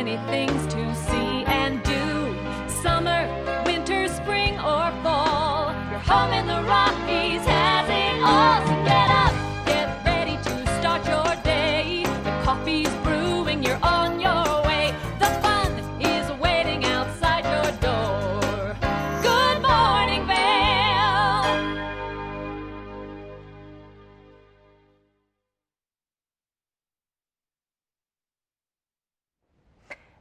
many things to see and do. Summer, winter, spring, or fall. Your home in the Rockies has it all. So get up, get ready to start your day. The coffee's brewing, you're on your way. The fun is waiting outside your door. Good morning, Vail.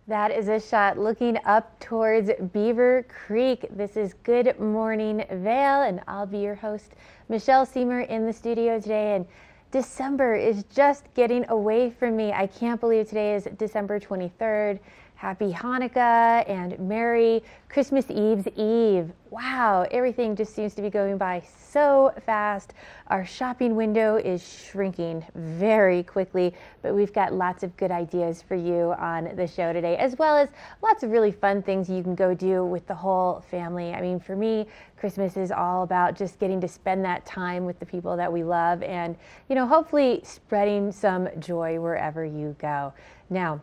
That is a shot looking up towards Beaver Creek. This is Good Morning Vail, and I'll be your host, Michelle Seymour, in the studio today. And December is just getting away from me. I can't believe today is December 23rd. Happy Hanukkah and Merry Christmas Eve's Eve. Wow, everything just seems to be going by so fast. Our shopping window is shrinking very quickly, but we've got lots of good ideas for you on the show today, as well as lots of really fun things you can go do with the whole family. I mean, for me, Christmas is all about just getting to spend that time with the people that we love and, hopefully spreading some joy wherever you go. Now,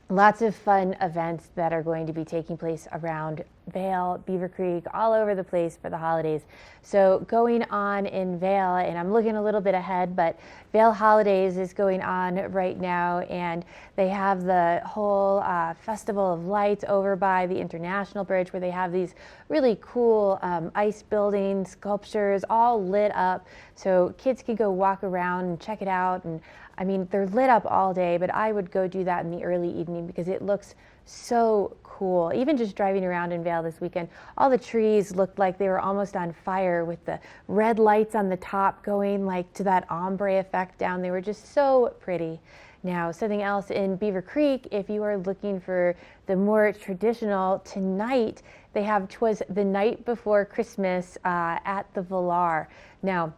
lots of fun events that are going to be taking place around Vail, Beaver Creek, all over the place for the holidays. So going on in Vail, and I'm looking a little bit ahead, but Vail Holidays is going on right now, and they have the whole Festival of Lights over by the International Bridge, where they have these really cool ice building sculptures all lit up, so kids can go walk around and check it out. And I mean, they're lit up all day, but I would go do that in the early evening because it looks so cool. Even just driving around in Vail this weekend, all the trees looked like they were almost on fire with the red lights on the top going like to that ombre effect down. They were just so pretty. Now, something else in Beaver Creek, if you are looking for the more traditional, tonight they have 'Twas the Night Before Christmas at the Villar. Now,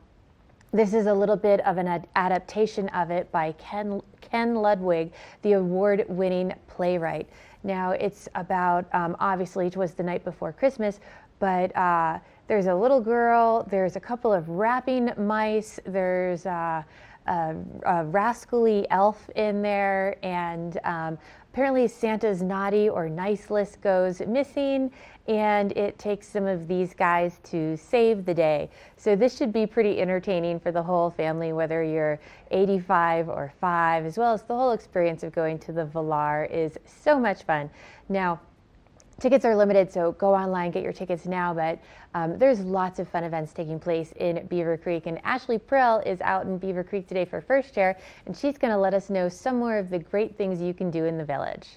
this is a little bit of an adaptation of it by Ken Ludwig, the award-winning playwright. Now, it's about, obviously, 'Twas the Night Before Christmas, but there's a little girl, there's a couple of rapping mice, there's a rascally elf in there, and apparently Santa's naughty or nice list goes missing, and it takes some of these guys to save the day. So this should be pretty entertaining for the whole family, whether you're 85 or 5, as well as the whole experience of going to the Villar is so much fun. Now, tickets are limited, so go online, get your tickets now, but there's lots of fun events taking place in Beaver Creek, and Ashley Prill is out in Beaver Creek today for First Share, and she's going to let us know some more of the great things you can do in the village.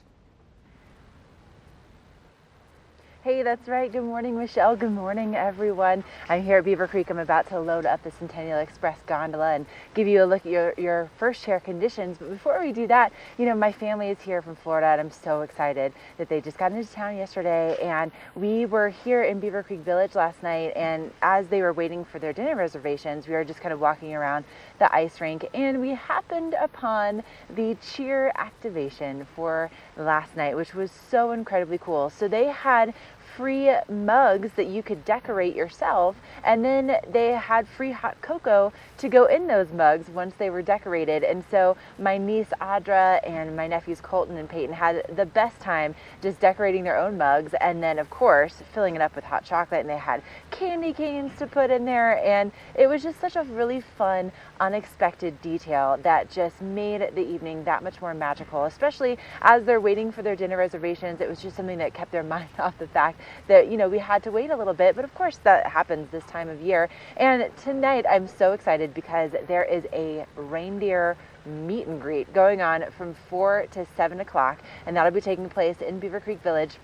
Hey, that's right. Good morning, Michelle. Good morning, everyone. I'm here at Beaver Creek. I'm about to load up the Centennial Express gondola and give you a look at your First Share conditions. But before we do that, my family is here from Florida, and I'm so excited that they just got into town yesterday. And we were here in Beaver Creek Village last night, and as they were waiting for their dinner reservations, we were just kind of walking around the ice rink, and we happened upon the cheer activation for last night, which was so incredibly cool. So they had free mugs that you could decorate yourself, and then they had free hot cocoa to go in those mugs once they were decorated. And so my niece Audra and my nephews Colton and Peyton had the best time just decorating their own mugs, and then of course filling it up with hot chocolate, and they had candy canes to put in there, and it was just such a really fun, unexpected detail that just made the evening that much more magical, especially as they're waiting for their dinner reservations. It was just something that kept their mind off the fact that we had to wait a little bit, but of course that happens this time of year. And tonight I'm so excited because there is a reindeer meet and greet going on from 4 to 7 o'clock, and that'll be taking place in Beaver Creek Village.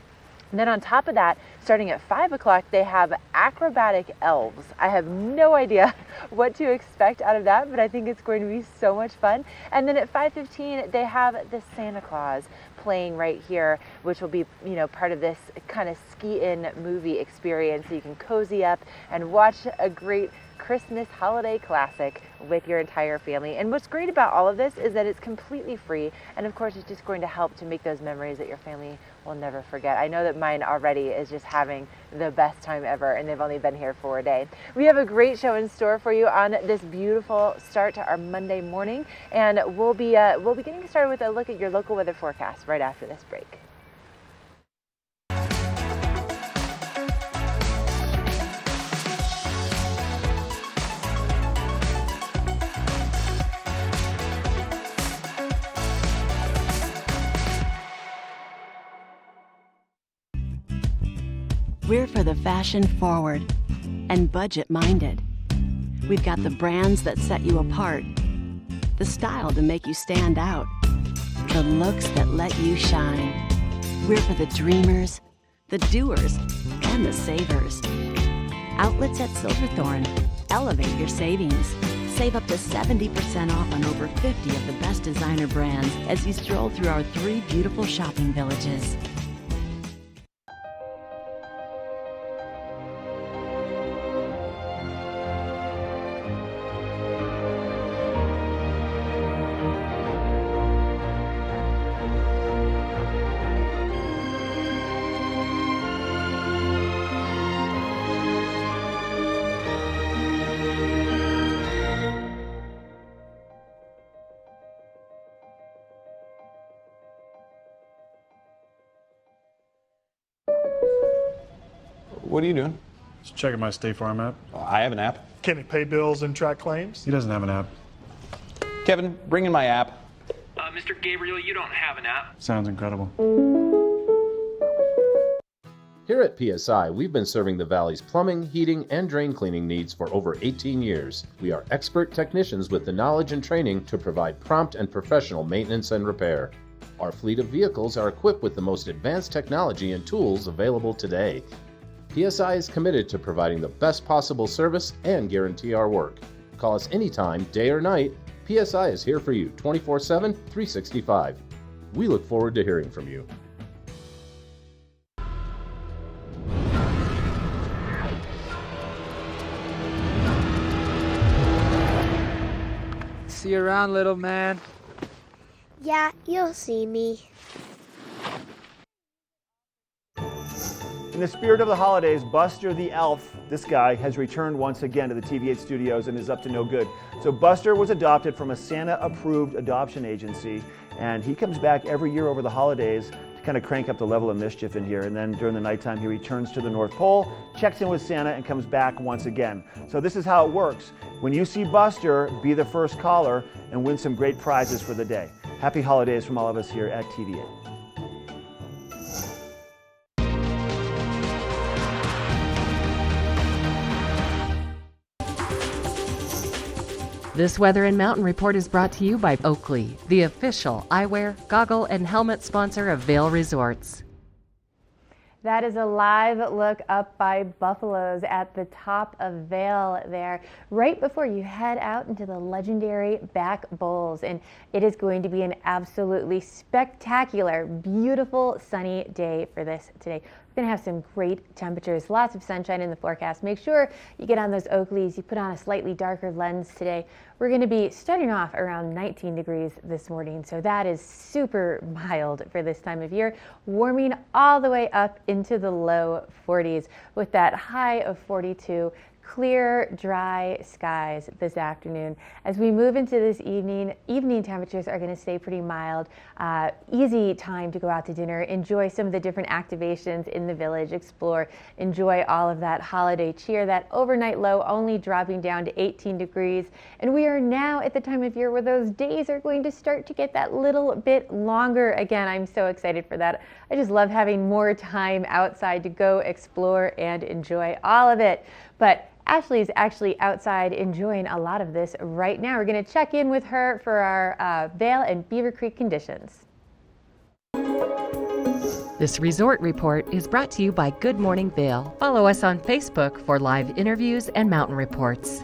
And then on top of that, starting at 5 o'clock, they have acrobatic elves. I have no idea what to expect out of that, but I think it's going to be so much fun. And then at 5:15, they have the Santa Claus playing right here, which will be, part of this kind of ski-in movie experience. So you can cozy up and watch a great Christmas holiday classic with your entire family. And what's great about all of this is that it's completely free, and of course it's just going to help to make those memories that your family will never forget. I know that mine already is just having the best time ever, and they've only been here for a day. We have a great show in store for you on this beautiful start to our Monday morning, and we'll be getting started with a look at your local weather forecast right after this break. We're for the fashion forward and budget minded. We've got the brands that set you apart, the style to make you stand out, the looks that let you shine. We're for the dreamers, the doers, and the savers. Outlets at Silverthorne. Elevate your savings. Save up to 70% off on over 50 of the best designer brands as you stroll through our 3 beautiful shopping villages. What are you doing? Just checking my State Farm app. I have an app. Can it pay bills and track claims? He doesn't have an app. Kevin, bring in my app. Mr. Gabriel, you don't have an app. Sounds incredible. Here at PSI, we've been serving the Valley's plumbing, heating, and drain cleaning needs for over 18 years. We are expert technicians with the knowledge and training to provide prompt and professional maintenance and repair. Our fleet of vehicles are equipped with the most advanced technology and tools available today. PSI is committed to providing the best possible service and guarantee our work. Call us anytime, day or night. PSI is here for you 24/7, 365. We look forward to hearing from you. See you around, little man. Yeah, you'll see me. In the spirit of the holidays, Buster the Elf, this guy, has returned once again to the TV8 studios and is up to no good. So Buster was adopted from a Santa-approved adoption agency, and he comes back every year over the holidays to kind of crank up the level of mischief in here. And then during the nighttime, he returns to the North Pole, checks in with Santa, and comes back once again. So this is how it works. When you see Buster, be the first caller and win some great prizes for the day. Happy holidays from all of us here at TV8. This Weather and Mountain Report is brought to you by Oakley, the official eyewear, goggle, and helmet sponsor of Vail Resorts. That is a live look up by buffaloes at the top of Vail there, right before you head out into the legendary Back Bowls. And it is going to be an absolutely spectacular, beautiful, sunny day for this today. We're going to have some great temperatures, lots of sunshine in the forecast. Make sure you get on those Oakleys. You put on a slightly darker lens today. We're going to be starting off around 19 degrees this morning, so that is super mild for this time of year, warming all the way up into the low 40s with that high of 42. Clear, dry skies this afternoon. As we move into this evening temperatures are going to stay pretty mild. Easy time to go out to dinner, enjoy some of the different activations in the village, explore, enjoy all of that holiday cheer. That overnight low only dropping down to 18 degrees. And we are now at the time of year where those days are going to start to get that little bit longer. Again, I'm so excited for that. I just love having more time outside to go explore and enjoy all of it. But Ashley is actually outside enjoying a lot of this right now. We're going to check in with her for our Vail and Beaver Creek conditions. This resort report is brought to you by Good Morning Vail. Follow us on Facebook for live interviews and mountain reports.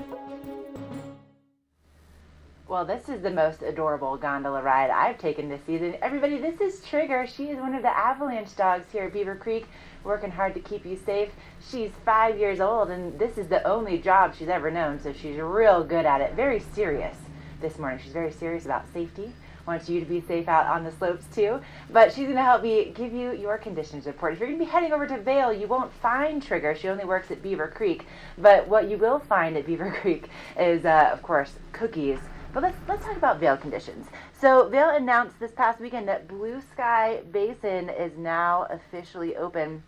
Well, this is the most adorable gondola ride I've taken this season. Everybody, this is Trigger. She is one of the avalanche dogs here at Beaver Creek, working hard to keep you safe. She's 5 years old, and this is the only job she's ever known, so she's real good at it. Very serious this morning. She's very serious about safety. Wants you to be safe out on the slopes too. But she's going to help me give you your conditions report. If you're going to be heading over to Vail, you won't find Trigger. She only works at Beaver Creek. But what you will find at Beaver Creek is, of course, cookies. But let's talk about Vail conditions. So Vail announced this past weekend that Blue Sky Basin is now officially open,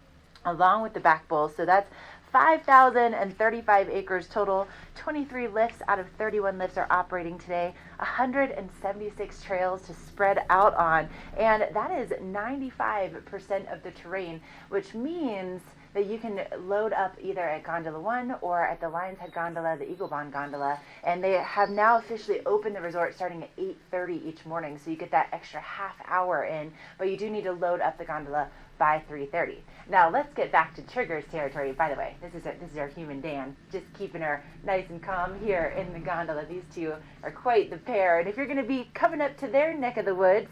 along with the back bowl. So that's 5,035 acres total. 23 lifts out of 31 lifts are operating today. 176 trails to spread out on. And that is 95% of the terrain, which means that you can load up either at Gondola 1 or at the Lion's Head Gondola, the Eagle Bond Gondola. And they have now officially opened the resort starting at 8:30 each morning. So you get that extra half hour in, but you do need to load up the gondola by 3:30. Now let's get back to Trigger's territory. By the way, this is our human Dan, just keeping her nice and calm here in the gondola. These two are quite the pair. And if you're going to be coming up to their neck of the woods,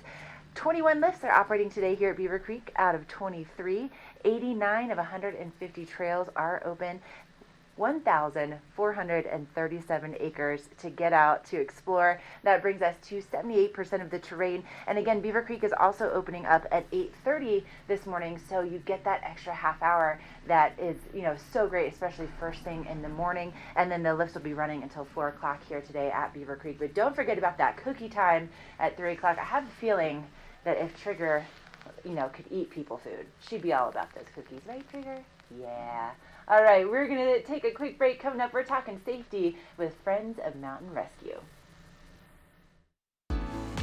21 lifts are operating today here at Beaver Creek out of 23. 89 of 150 trails are open. 1,437 acres to get out to explore. That brings us to 78% of the terrain. And again, Beaver Creek is also opening up at 8:30 this morning, so you get that extra half hour that is, so great, especially first thing in the morning. And then the lifts will be running until 4 o'clock here today at Beaver Creek. But don't forget about that cookie time at 3 o'clock. I have a feeling that if Trigger, could eat people food, she'd be all about those cookies, right, Trigger? Yeah. All right, we're going to take a quick break. Coming up, we're talking safety with Friends of Mountain Rescue.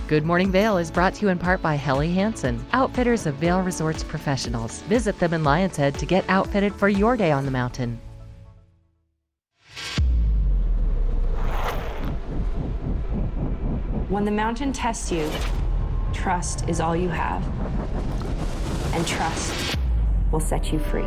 Good Morning Vail is brought to you in part by Helly Hansen, outfitters of Vail Resorts professionals. Visit them in Lion's Head to get outfitted for your day on the mountain. When the mountain tests you, trust is all you have. And trust will set you free.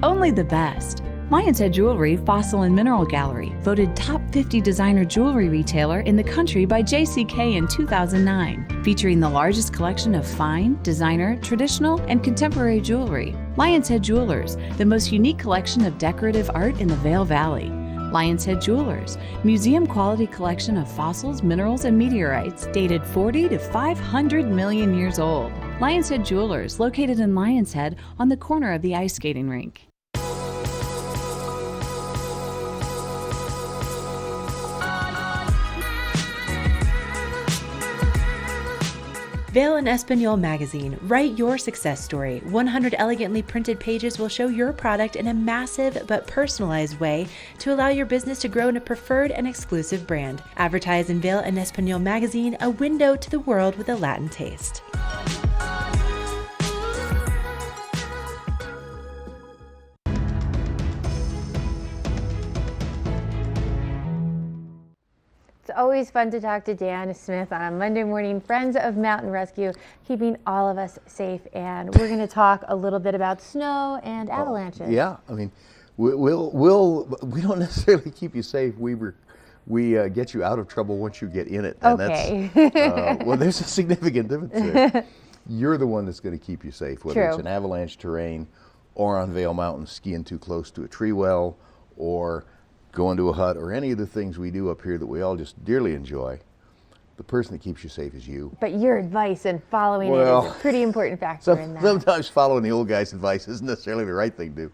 Only the best. Lion's Head Jewelry Fossil and Mineral Gallery, voted top 50 designer jewelry retailer in the country by JCK in 2009, featuring the largest collection of fine, designer, traditional, and contemporary jewelry. Lion's Head Jewelers, the most unique collection of decorative art in the Vail Valley. Lion's Head Jewelers, museum quality collection of fossils, minerals, and meteorites dated 40 to 500 million years old. Lion's Head Jewelers, located in Lion's Head on the corner of the ice skating rink. Vail and Espanol magazine. Write your success story. 100 elegantly printed pages will show your product in a massive but personalized way to allow your business to grow in a preferred and exclusive brand. Advertise in Vail and Espanol magazine, a window to the world with a Latin taste. It's always fun to talk to Dan Smith on a Monday morning. Friends of Mountain Rescue, keeping all of us safe. And we're going to talk a little bit about snow and avalanches. Yeah, I mean, we don't necessarily keep you safe. We get you out of trouble once you get in it. And okay. Well, there's a significant difference there. You're the one that's going to keep you safe, whether it's an avalanche terrain or on Vail Mountain skiing too close to a tree well or going to a hut or any of the things we do up here that we all just dearly enjoy. The person that keeps you safe is you. But your advice and following it is a pretty important factor in that. Sometimes following the old guy's advice isn't necessarily the right thing to do,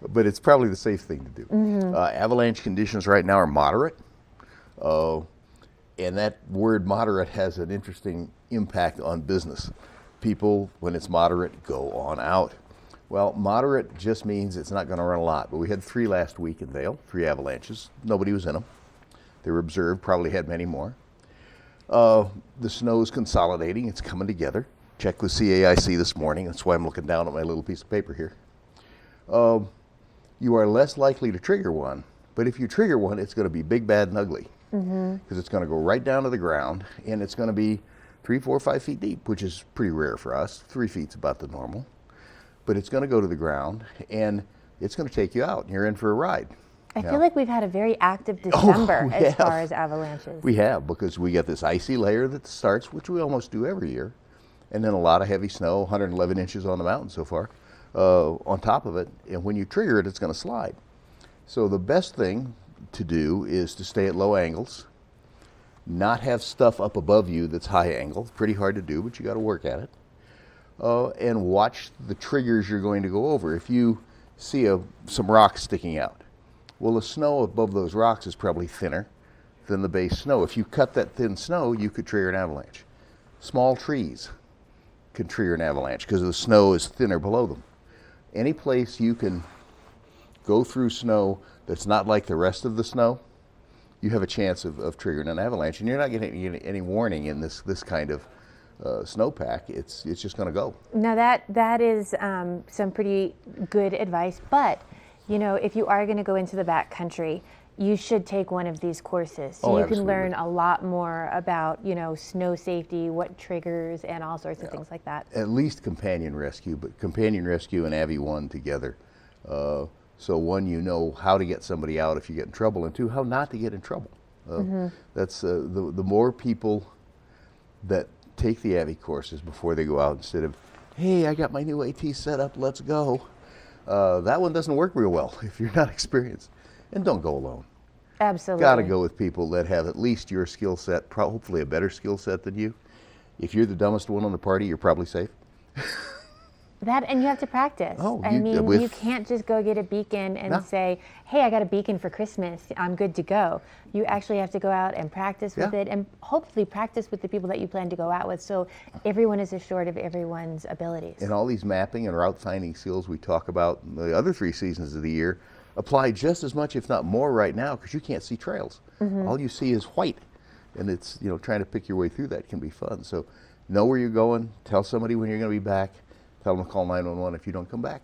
but it's probably the safe thing to do. Mm-hmm. Avalanche conditions right now are moderate, and that word moderate has an interesting impact on business. People, when it's moderate, go on out. Well, moderate just means it's not going to run a lot, but we had 3 last week in Vail, 3 avalanches. Nobody was in them. They were observed, probably had many more. The snow is consolidating, it's coming together. Checked with CAIC this morning, that's why I'm looking down at my little piece of paper here. You are less likely to trigger one, But if you trigger one, it's going to be big, bad, and ugly, because it's going to go right down to the ground, and it's going to be 3, 4, 5 feet deep, which is pretty rare for us. 3 feet's about the normal. But it's going to go to the ground, and it's going to take you out, and you're in for a ride. I feel like we've had a very active December as far as avalanches. We have, because we got this icy layer that starts, which we almost do every year, and then a lot of heavy snow, 111 inches on the mountain so far, on top of it. And when you trigger it, it's going to slide. So the best thing to do is to stay at low angles, not have stuff up above you that's high angle. It's pretty hard to do, but you got to work at it. And watch the triggers you're going to go over. If you see some rocks sticking out, well, the snow above those rocks is probably thinner than the base snow. If you cut that thin snow, you could trigger an avalanche. Small trees can trigger an avalanche because the snow is thinner below them. Any place you can go through snow that's not like the rest of the snow, you have a chance of triggering an avalanche, and you're not getting any warning in this kind of snowpack. It's just going to go. Now that is some pretty good advice, but you know, if you are going to go into the backcountry, you should take one of these courses. So you can learn a lot more about, you know, snow safety, what triggers, and all sorts of things like that. At least companion rescue, but companion rescue and Avi 1 together. So one, you know how to get somebody out if you get in trouble, and two, how not to get in trouble. That's the more people that take the Avi courses before they go out, instead of, hey, I got my new AT set up, let's go. That one doesn't work real well if you're not experienced. And don't go alone. Absolutely. Got to go with people that have at least your skill set, hopefully a better skill set than you. If you're the dumbest one on the party, you're probably safe. That, and you have to practice. You can't just go get a beacon and say, hey, I got a beacon for Christmas, I'm good to go. You actually have to go out and practice with it, and hopefully practice with the people that you plan to go out with, so everyone is assured of everyone's abilities. And all these mapping and route finding skills we talk about in the other 3 seasons of the year apply just as much, if not more, right now, because you can't see trails. All you see is white, and it's, you know, trying to pick your way through that can be fun. So know where you're going, tell somebody when you're going to be back, tell them to call 911 if you don't come back.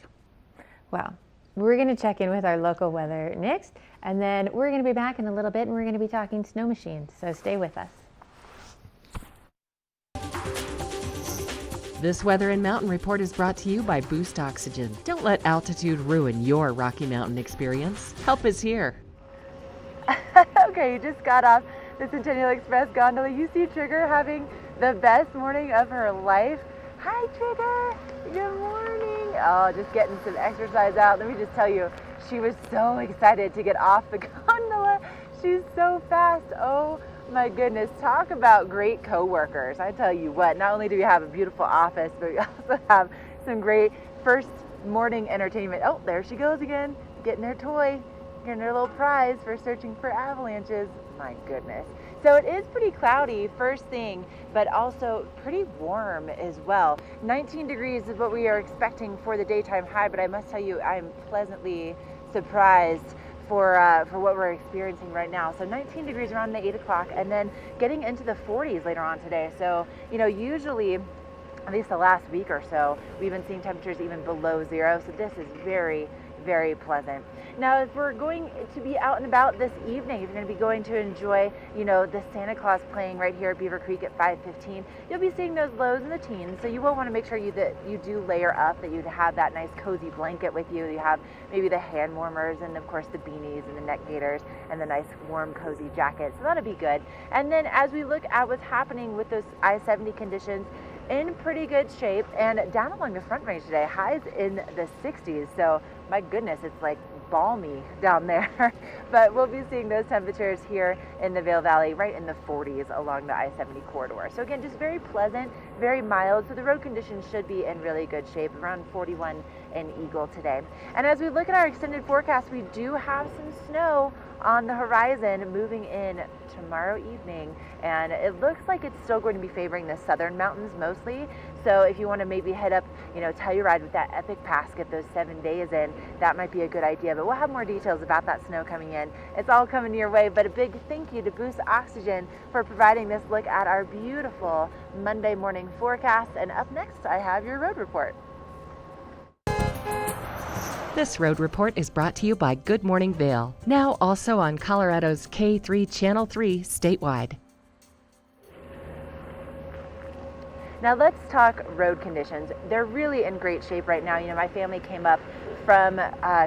Wow. We're going to check in with our local weather next, and then we're going to be back in a little bit, and we're going to be talking snow machines, so stay with us. This Weather and Mountain Report is brought to you by Boost Oxygen. Don't let altitude ruin your Rocky Mountain experience. Help is here. Okay, you just got off the Centennial Express gondola. You see Trigger having the best morning of her life. Hi, Trigger. Good morning. Oh, just getting some exercise out. Let me just tell you, she was so excited to get off the gondola. She's so fast. Oh my goodness. Talk about great coworkers. I tell you what, not only do we have a beautiful office, but we also have some great first morning entertainment. Oh, there she goes again, getting her toy, getting her little prize for searching for avalanches. My goodness. So it is pretty cloudy first thing, but also pretty warm as well. 19 degrees is what we are expecting for the daytime high, but I must tell you, I'm pleasantly surprised for what we're experiencing right now. So 19 degrees around the 8 o'clock, and then getting into the 40s later on today. So, you know, usually, at least the last week or so, we've been seeing temperatures even below zero. So this is very, very pleasant. Now, if we're going to be out and about this evening, if you're going to be going to enjoy, you know, the Santa Claus playing right here at Beaver Creek at 5:15, you'll be seeing those lows in the teens. So you will want to make sure that you do layer up, that you have that nice cozy blanket with you. You have maybe the hand warmers and of course the beanies and the neck gaiters and the nice warm cozy jacket. So that'll be good. And then as we look at what's happening with those I-70 conditions, in pretty good shape, and down along the Front Range today, highs in the 60s. So my goodness, it's like balmy down there. But we'll be seeing those temperatures here in the Vail Valley right in the 40s along the I-70 corridor. So again, just very pleasant, very mild. So the road conditions should be in really good shape, around 41 in Eagle today. And as we look at our extended forecast, we do have some snow on the horizon moving in tomorrow evening, and it looks like it's still going to be favoring the southern mountains mostly. So if you want to maybe head up, you know, Telluride with that epic pass, get those 7 days in, that might be a good idea. But we'll have more details about that snow coming in. It's all coming your way. But a big thank you to Boost Oxygen for providing this look at our beautiful Monday morning forecast. And up next, I have your road report. This road report is brought to you by Good Morning Vail, now also on Colorado's K3 Channel 3 statewide. Now let's talk road conditions. They're really in great shape right now. You know, my family came up from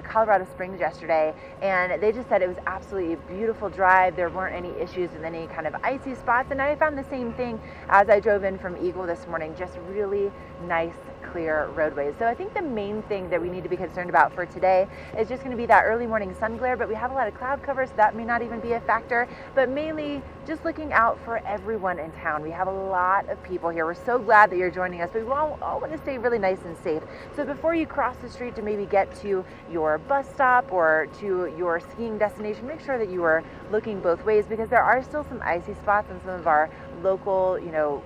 Colorado Springs yesterday, and they just said it was absolutely a beautiful drive. There weren't any issues with any kind of icy spots, and I found the same thing as I drove in from Eagle this morning. Just really nice, clear roadways. So I think the main thing that we need to be concerned about for today is just going to be that early morning sun glare, but we have a lot of cloud cover, so that may not even be a factor, but mainly just looking out for everyone in town. We have a lot of people here. We're so glad that you're joining us, but we all want to stay really nice and safe. So before you cross the street to maybe get to your bus stop or to your skiing destination, make sure that you are looking both ways, because there are still some icy spots on some of our local,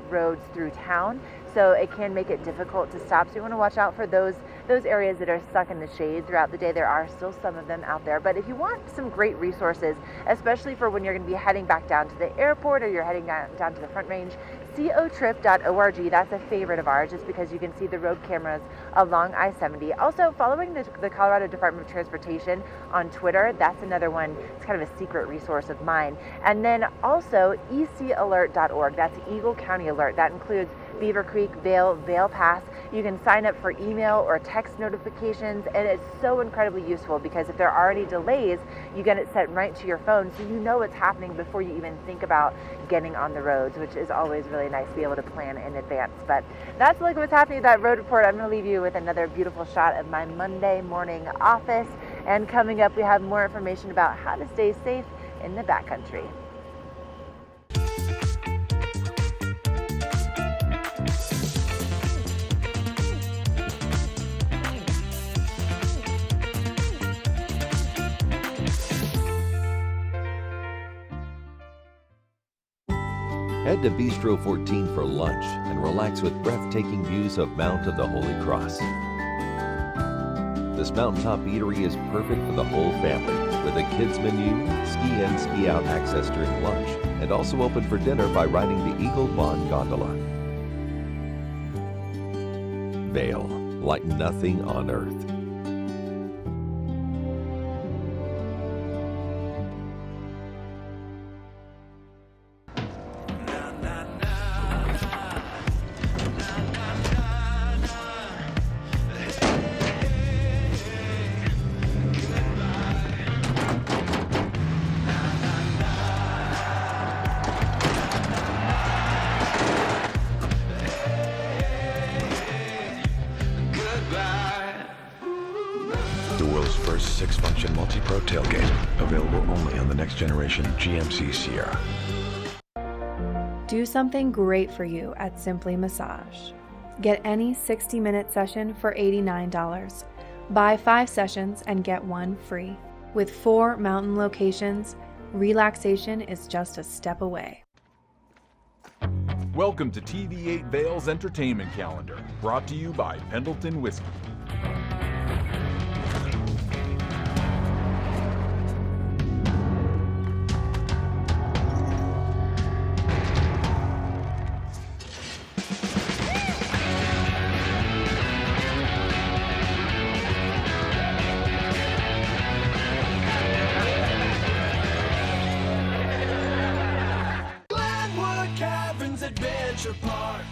roads through town. So it can make it difficult to stop. So you want to watch out for those areas that are stuck in the shade throughout the day. There are still some of them out there. But if you want some great resources, especially for when you're going to be heading back down to the airport or you're heading down to the Front Range, cotrip.org, that's a favorite of ours, just because you can see the road cameras along I-70. Also, following the Colorado Department of Transportation on Twitter, that's another one. It's kind of a secret resource of mine. And then also ecalert.org, that's Eagle County Alert. That includes Beaver Creek, Vail, Vail Pass. You can sign up for email or text notifications, and it's so incredibly useful because if there are any delays, you get it sent right to your phone, so you know what's happening before you even think about getting on the roads, which is always really nice to be able to plan in advance. But that's a look at what's happening at that road report. I'm going to leave you with another beautiful shot of my Monday morning office, and coming up we have more information about how to stay safe in the backcountry. Head to Bistro 14 for lunch and relax with breathtaking views of Mount of the Holy Cross. This mountaintop eatery is perfect for the whole family, with a kids menu, ski in, ski out access during lunch, and also open for dinner by riding the Eagle Bond Gondola. Vail, like nothing on earth. Six-function multi-pro tailgate, available only on the next generation GMC Sierra. Do something great for you at Simply Massage. Get any 60-minute session for $89. Buy 5 sessions and get 1 free. With 4 mountain locations, relaxation is just a step away. Welcome to TV8 Vail's entertainment calendar, brought to you by Pendleton Whiskey.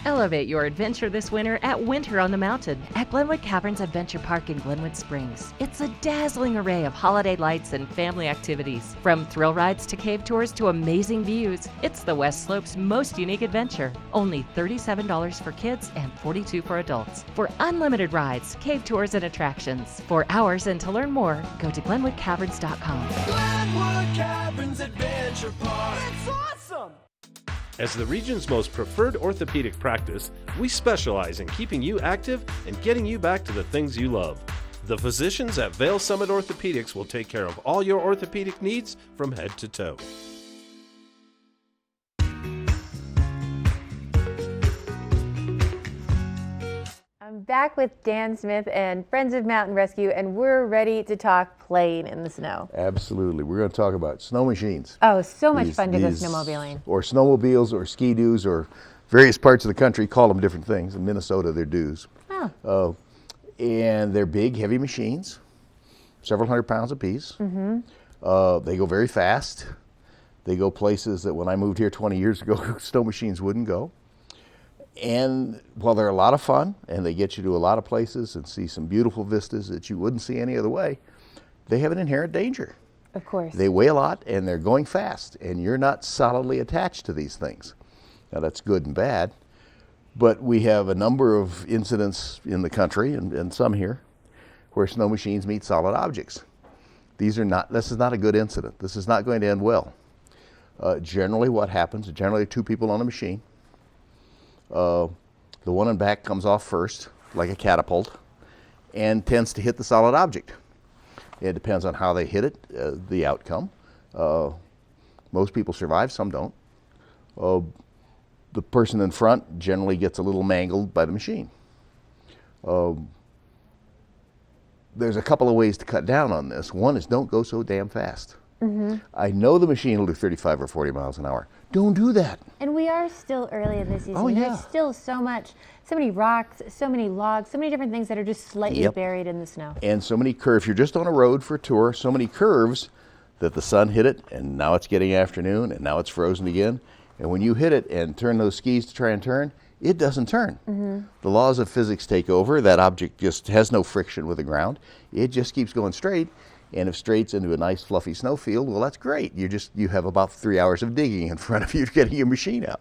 Elevate your adventure this winter at Winter on the Mountain at Glenwood Caverns Adventure Park in Glenwood Springs. It's a dazzling array of holiday lights and family activities. From thrill rides to cave tours to amazing views, it's the West Slope's most unique adventure. Only $37 for kids and $42 for adults. For unlimited rides, cave tours, and attractions. For hours and to learn more, go to GlenwoodCaverns.com. Glenwood Caverns Adventure Park. It's awesome! As the region's most preferred orthopedic practice, we specialize in keeping you active and getting you back to the things you love. The physicians at Vail Summit Orthopedics will take care of all your orthopedic needs from head to toe. I'm back with Dan Smith and Friends of Mountain Rescue, and we're ready to talk playing in the snow. Absolutely. We're going to talk about snow machines. Oh, so much fun to go snowmobiling. Or snowmobiles or ski-doos, or various parts of the country call them different things. In Minnesota, they're doos. Oh. And they're big, heavy machines. several hundred pounds apiece. They go very fast. They go places that when I moved here 20 years ago, snow machines wouldn't go. And while they're a lot of fun and they get you to a lot of places and see some beautiful vistas that you wouldn't see any other way, they have an inherent danger. Of course. They weigh a lot and they're going fast, and you're not solidly attached to these things. Now that's good and bad, but we have a number of incidents in the country and some here where snow machines meet solid objects. This is not a good incident. This is not going to end well. Generally what happens, generally two people on a machine. The one in back comes off first, like a catapult, and tends to hit the solid object. It depends on how they hit it, the outcome. Most people survive, some don't. The person in front generally gets a little mangled by the machine. There's a couple of ways to cut down on this. One is don't go so damn fast. I know the machine will do 35 or 40 miles an hour. Don't do that. And we are still early in this season. Oh, yeah. There's still so many rocks, so many logs, so many different things that are just slightly buried in the snow. And so many curves. You're just on a road for a tour, so many curves that the sun hit it, and now it's getting afternoon, and now it's frozen again. And when you hit it and turn those skis to try and turn, it doesn't turn. The laws of physics take over. That object just has no friction with the ground. It just keeps going straight. And if straight's into a nice fluffy snowfield, well, that's great. You have about 3 hours of digging in front of you getting your machine out.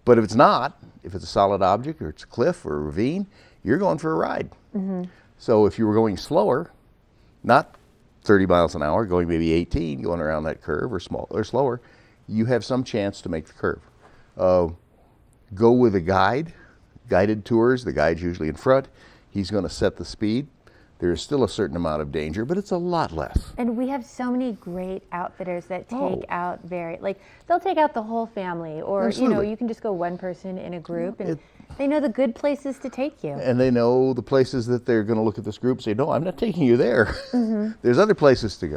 But if it's not, if it's a solid object or it's a cliff or a ravine, you're going for a ride. So if you were going slower, not 30 miles an hour, going maybe 18, going around that curve or slower, you have some chance to make the curve. Go with a guide, guided tours. The guide's usually in front. He's going to set the speed. There's still a certain amount of danger, but it's a lot less. And we have so many great outfitters that take out they'll take out the whole family, or Absolutely. you can just go one person in a group, and they know the good places to take you. And they know the places that they're going to look at this group and say, no, I'm not taking you there. There's other places to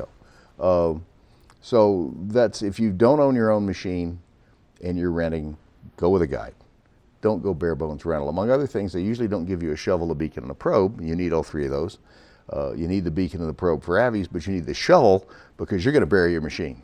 go. So that's, if you don't own your own machine and you're renting, go with a guide. Don't go bare bones rental. Among other things, they usually don't give you a shovel, a beacon, and a probe. You need all three of those. You need the beacon and the probe for AVIs, but you need the shovel because you're going to bury your machine.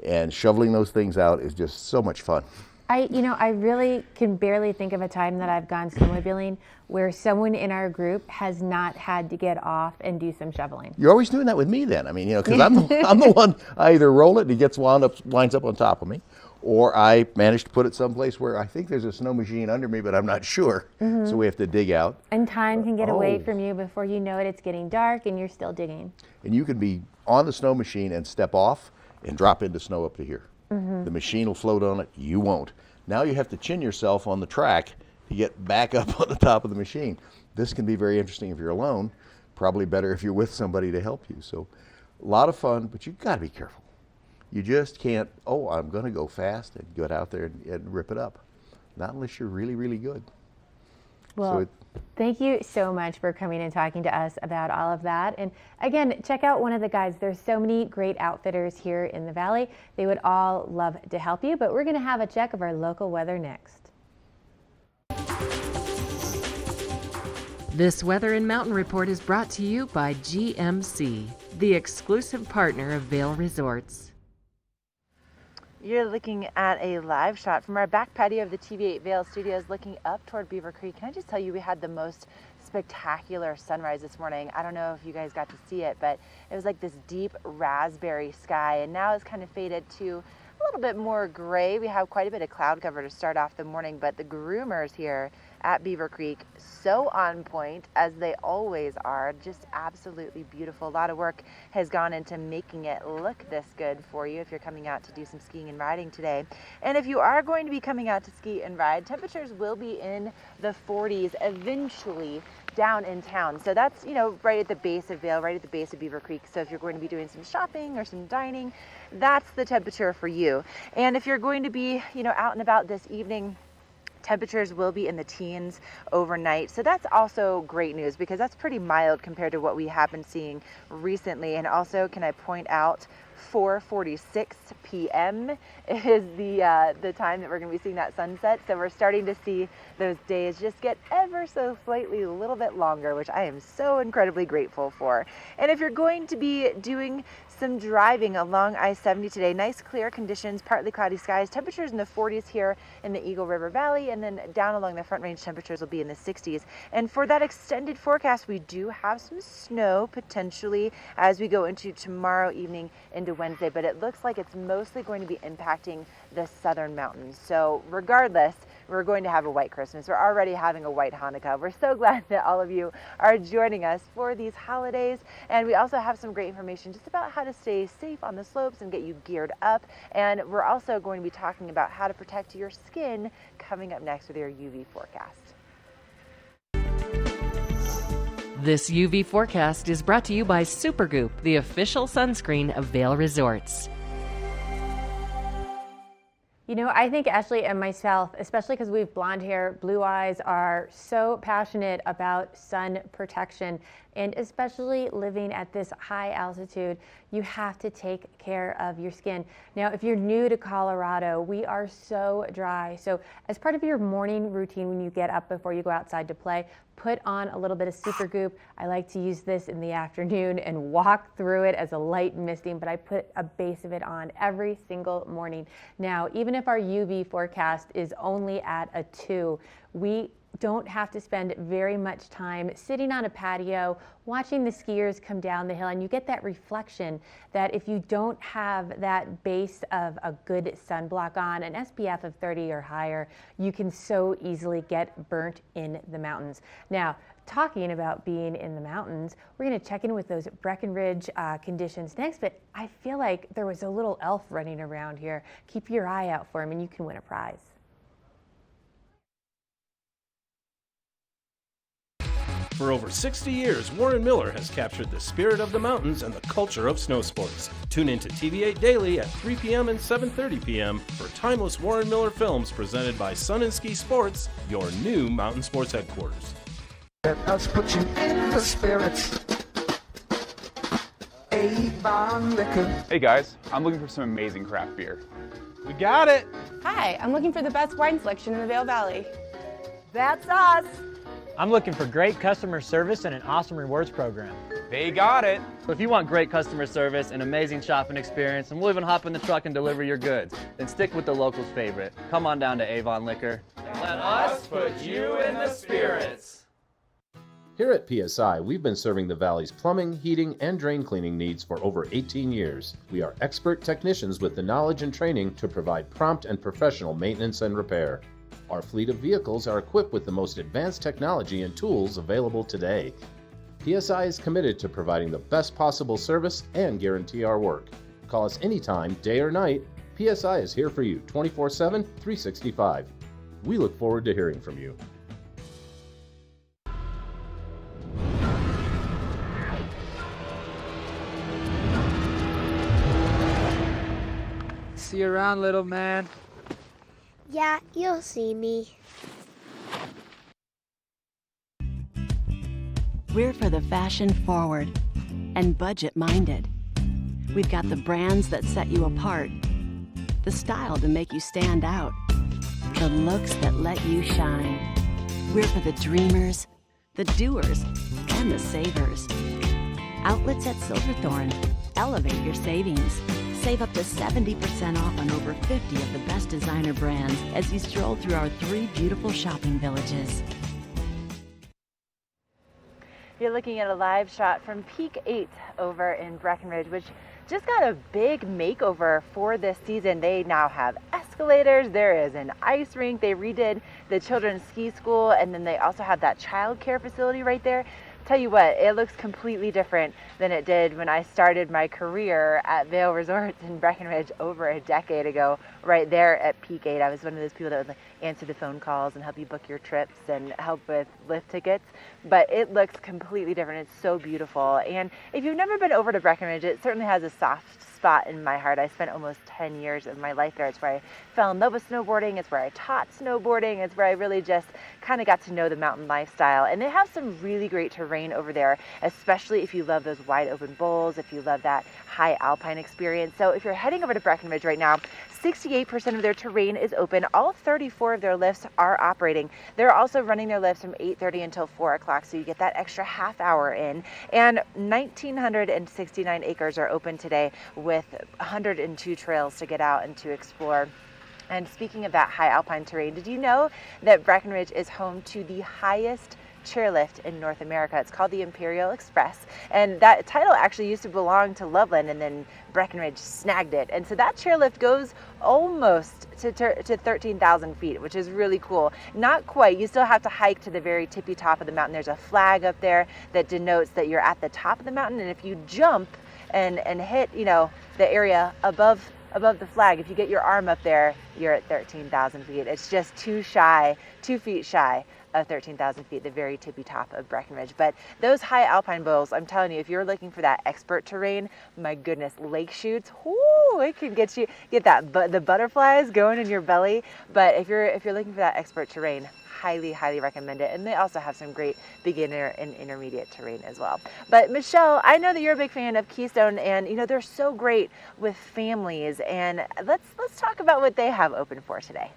And shoveling those things out is just so much fun. I really can barely think of a time that I've gone snowmobiling where someone in our group has not had to get off and do some shoveling. You're always doing that with me then. I mean, because I'm the one, I either roll it and it gets winds up on top of me, or I manage to put it someplace where I think there's a snow machine under me, but I'm not sure. So we have to dig out. And time can get away from you before you know it. It's getting dark and you're still digging. And you can be on the snow machine and step off and drop into snow up to here. The machine will float on it. You won't. Now you have to chin yourself on the track to get back up on the top of the machine. This can be very interesting if you're alone. Probably better if you're with somebody to help you. So a lot of fun, but you've got to be careful. You just can't, I'm going to go fast and get out there and rip it up. Not unless you're really, really good. Well, thank you so much for coming and talking to us about all of that. And again, check out one of the guides. There's so many great outfitters here in the Valley. They would all love to help you, but we're going to have a check of our local weather next. This Weather and Mountain Report is brought to you by GMC, the exclusive partner of Vail Resorts. You're looking at a live shot from our back patio of the TV8 Vail Studios looking up toward Beaver Creek. Can I just tell you, we had the most spectacular sunrise this morning. I don't know if you guys got to see it, but it was like this deep raspberry sky, and now it's kind of faded to a little bit more gray. We have quite a bit of cloud cover to start off the morning, but the groomers here at Beaver Creek, so on point as they always are, just absolutely beautiful. A lot of work has gone into making it look this good for you if you're coming out to do some skiing and riding today. And if you are going to be coming out to ski and ride, temperatures will be in the 40s eventually down in town. So that's, right at the base of Vail, right at the base of Beaver Creek. So if you're going to be doing some shopping or some dining, that's the temperature for you. And if you're going to be, out and about this evening, Temperatures will be in the teens overnight. So that's also great news because that's pretty mild compared to what we have been seeing recently. And also, can I point out, 4:46 p.m. is the time that we're going to be seeing that sunset. So we're starting to see those days just get ever so slightly a little bit longer, which I am so incredibly grateful for. And if you're going to be doing some driving along I-70 today, nice clear conditions, partly cloudy skies, temperatures in the 40s here in the Eagle River Valley, and then down along the Front Range temperatures will be in the 60s. And for that extended forecast, we do have some snow potentially as we go into tomorrow evening into Wednesday, but it looks like it's mostly going to be impacting the southern mountains. So regardless, we're going to have a white Christmas. We're already having a white Hanukkah. We're so glad that all of you are joining us for these holidays. And we also have some great information just about how to stay safe on the slopes and get you geared up. And we're also going to be talking about how to protect your skin coming up next with your UV forecast. This UV forecast is brought to you by Supergoop, the official sunscreen of Vail Resorts. You know, I think Ashley and myself, especially because we have blonde hair, blue eyes, are so passionate about sun protection. And especially living at this high altitude, you have to take care of your skin. Now, if you're new to Colorado, we are so dry. So as part of your morning routine when you get up before you go outside to play, put on a little bit of Supergoop. I like to use this in the afternoon and walk through it as a light misting, but I put a base of it on every single morning. Now, even if our UV forecast is only at a 2, we don't have to spend very much time sitting on a patio watching the skiers come down the hill, and you get that reflection that if you don't have that base of a good sunblock on, an SPF of 30 or higher, you can so easily get burnt in the mountains. Now, talking about being in the mountains, we're going to check in with those Breckenridge conditions next, but I feel like there was a little elf running around here. Keep your eye out for him and you can win a prize. For over 60 years, Warren Miller has captured the spirit of the mountains and the culture of snow sports. Tune in to TV8 Daily at 3 p.m. and 7:30 p.m. for timeless Warren Miller films presented by Sun and Ski Sports, your new mountain sports headquarters. Let us put you in the spirits. Avon Liquor. Hey guys, I'm looking for some amazing craft beer. We got it! Hi, I'm looking for the best wine selection in the Vail Valley. That's us! I'm looking for great customer service and an awesome rewards program. They got it! So if you want great customer service, an amazing shopping experience, and we'll even hop in the truck and deliver your goods, then stick with the locals' favorite. Come on down to Avon Liquor. Let us put you in the spirits. Here at PSI, we've been serving the Valley's plumbing, heating, and drain cleaning needs for over 18 years. We are expert technicians with the knowledge and training to provide prompt and professional maintenance and repair. Our fleet of vehicles are equipped with the most advanced technology and tools available today. PSI is committed to providing the best possible service and guarantee our work. Call us anytime, day or night. PSI is here for you 24/7, 365. We look forward to hearing from you. See you around, little man. Yeah, you'll see me. We're for the fashion forward and budget minded. We've got the brands that set you apart, the style to make you stand out, the looks that let you shine. We're for the dreamers, the doers, and the savers. Outlets at Silverthorne. Elevate your savings. Save up to 70% off on over 50 of the best designer brands as you stroll through our 3 beautiful shopping villages. You're looking at a live shot from Peak 8 over in Breckenridge, which just got a big makeover for this season. They now have escalators, there is an ice rink, they redid the children's ski school, and then they also have that child care facility right there. Tell you what, it looks completely different than it did when I started my career at Vail Resorts in Breckenridge over a decade ago, right there at Peak 8. I was one of those people that would answer the phone calls and help you book your trips and help with lift tickets, but it looks completely different. It's so beautiful. And if you've never been over to Breckenridge, it certainly has a soft spot in my heart. I spent almost 10 years of my life there. It's where I fell in love with snowboarding. It's where I taught snowboarding. It's where I really just kind of got to know the mountain lifestyle. And they have some really great terrain over there, especially if you love those wide open bowls, if you love that high alpine experience. So if you're heading over to Breckenridge right now, 68% of their terrain is open. All 34 of their lifts are operating. They're also running their lifts from 8:30 until 4 o'clock, so you get that extra half hour in. And 1,969 acres are open today with 102 trails to get out and to explore. And speaking of that high alpine terrain, did you know that Breckenridge is home to the highest chairlift in North America? It's called the Imperial Express, and that title actually used to belong to Loveland, and then Breckenridge snagged it. And so that chairlift goes almost to 13,000 feet, which is really cool. Not quite. You still have to hike to the very tippy top of the mountain. There's a flag up there that denotes that you're at the top of the mountain, and if you jump and hit, you know, the area above the flag, if you get your arm up there, you're at 13,000 feet. It's just 2 feet shy of 13,000 feet, the very tippy top of Breckenridge. But those high alpine bowls, I'm telling you, if you're looking for that expert terrain, my goodness, lake chutes, whoo, it can get the butterflies going in your belly. But if you're looking for that expert terrain, highly recommend it. And they also have some great beginner and intermediate terrain as well. But Michelle, I know that you're a big fan of Keystone, and you know they're so great with families. And let's talk about what they have open for today.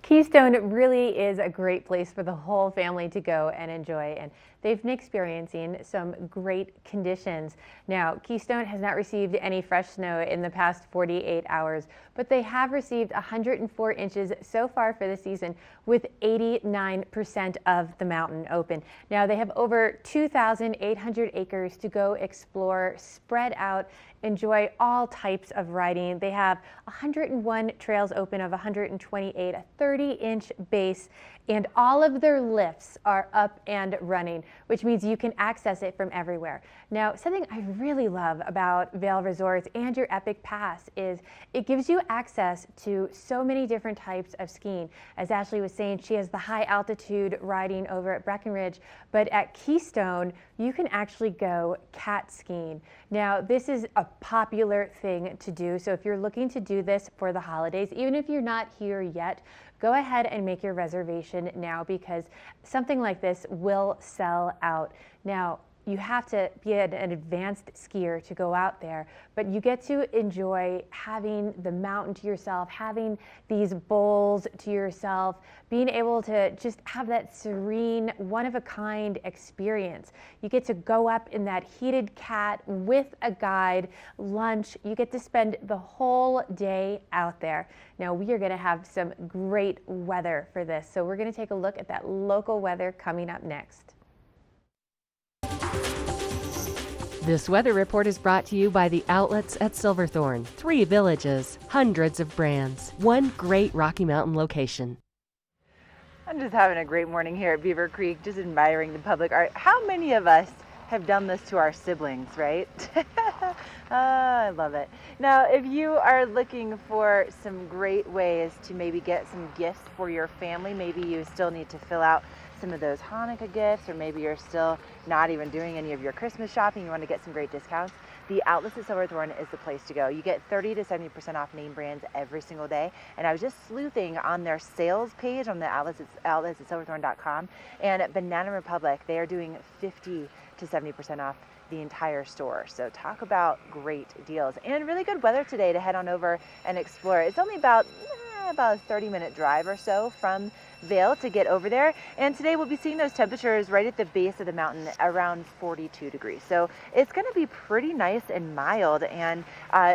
Keystone really is a great place for the whole family to go and enjoy, and they've been experiencing some great conditions. Now, Keystone has not received any fresh snow in the past 48 hours, but they have received 104 inches so far for the season, with 89% of the mountain open. Now, they have over 2,800 acres to go explore, spread out, enjoy all types of riding. They have 101 trails open of 128, a 30-inch base, and all of their lifts are up and running, which means you can access it from everywhere. Now, something I really love about Vail Resorts and your Epic Pass is it gives you access to so many different types of skiing. As Ashley was saying, she has the high altitude riding over at Breckenridge, but at Keystone, you can actually go cat skiing. Now, this is a popular thing to do, so if you're looking to do this for the holidays, even if you're not here yet, go ahead and make your reservation now, because something like this will sell out. Now, you have to be an advanced skier to go out there, but you get to enjoy having the mountain to yourself, having these bowls to yourself, being able to just have that serene, one-of-a-kind experience. You get to go up in that heated cat with a guide, lunch. You get to spend the whole day out there. Now, we are going to have some great weather for this, so we're going to take a look at that local weather coming up next. This weather report is brought to you by the outlets at Silverthorne. 3 villages, hundreds of brands, one great Rocky Mountain location. I'm just having a great morning here at Beaver Creek, just admiring the public art. How many of us have done this to our siblings, right? I love it. Now, if you are looking for some great ways to maybe get some gifts for your family, maybe you still need to fill out some of those Hanukkah gifts, or maybe you're still not even doing any of your Christmas shopping, you want to get some great discounts, the outlets at Silverthorne is the place to go. You get 30 to 70% off name brands every single day. And I was just sleuthing on their sales page on the outlets at silverthorne.com, and at Banana Republic, they are doing 50 to 70% off the entire store. So talk about great deals and really good weather today to head on over and explore. It's only about a 30-minute drive or so from Vail to get over there, and today we'll be seeing those temperatures right at the base of the mountain around 42 degrees. So it's going to be pretty nice and mild, and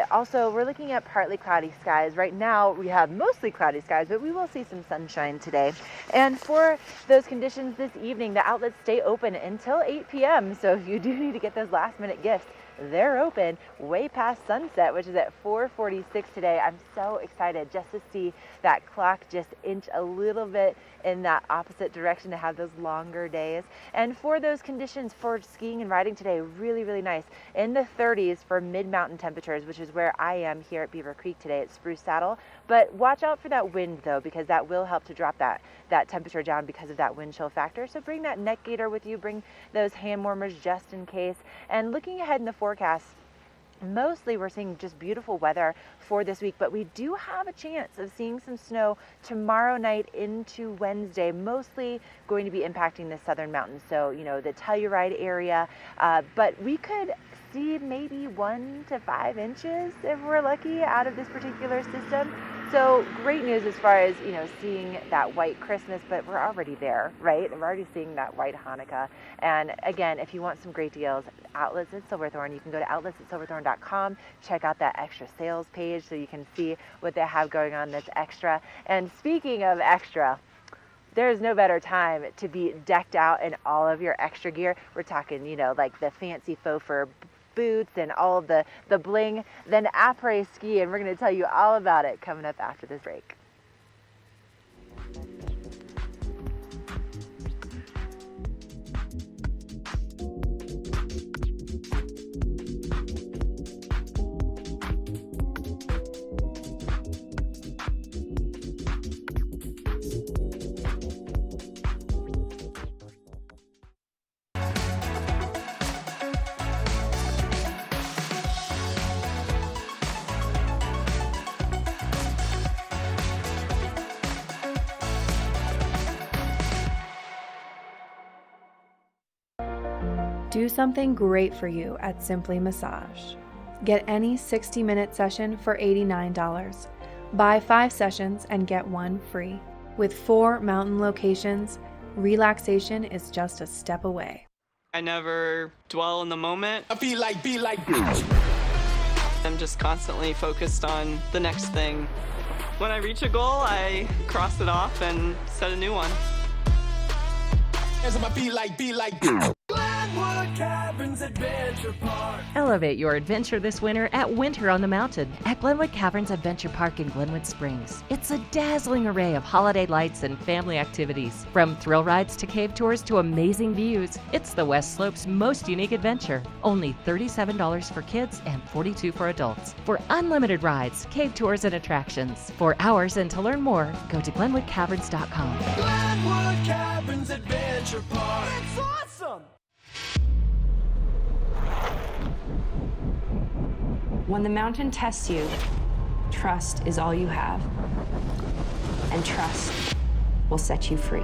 also we're looking at partly cloudy skies. Right now we have mostly cloudy skies, but we will see some sunshine today. And for those conditions this evening, the outlets stay open until 8 p.m. So if you do need to get those last-minute gifts, they're open way past sunset, which is at 4:46 today. I'm so excited just to see that clock just inch a little bit in that opposite direction to have those longer days. And for those conditions for skiing and riding today, really, really nice. In the 30s for mid-mountain temperatures, which is where I am here at Beaver Creek today at Spruce Saddle. But watch out for that wind though, because that will help to drop that temperature down because of that wind chill factor. So bring that neck gaiter with you, bring those hand warmers just in case. And looking ahead in the forecast, Mostly we're seeing just beautiful weather for this week, but we do have a chance of seeing some snow tomorrow night into Wednesday, mostly going to be impacting the southern mountains. So, you know, the Telluride area, but we could see maybe 1 to 5 inches if we're lucky out of this particular system. So great news as far as, you know, seeing that white Christmas, but we're already there, right? We're already seeing that white Hanukkah. And again, if you want some great deals, outlets at Silverthorne, you can go to outlets@silverthorne.com, check out that extra sales page so you can see what they have going on that's extra. And speaking of extra, there's no better time to be decked out in all of your extra gear. We're talking, you know, like the fancy faux fur boots and all of the bling, then après ski, and we're going to tell you all about it coming up after this break. Do something great for you at Simply Massage. Get any 60-minute session for $89. Buy 5 sessions and get 1 free. With 4 mountain locations, relaxation is just a step away. I never dwell in the moment. I be like. I'm just constantly focused on the next thing. When I reach a goal, I cross it off and set a new one. Elevate your adventure this winter at Winter on the Mountain at Glenwood Caverns Adventure Park in Glenwood Springs. It's a dazzling array of holiday lights and family activities. From thrill rides to cave tours to amazing views, it's the West Slope's most unique adventure. Only $37 for kids and $42 for adults. For unlimited rides, cave tours, and attractions. For hours and to learn more, go to GlenwoodCaverns.com. Glenwood Caverns Adventure Park. It's awesome! When the mountain tests you, trust is all you have. And trust will set you free.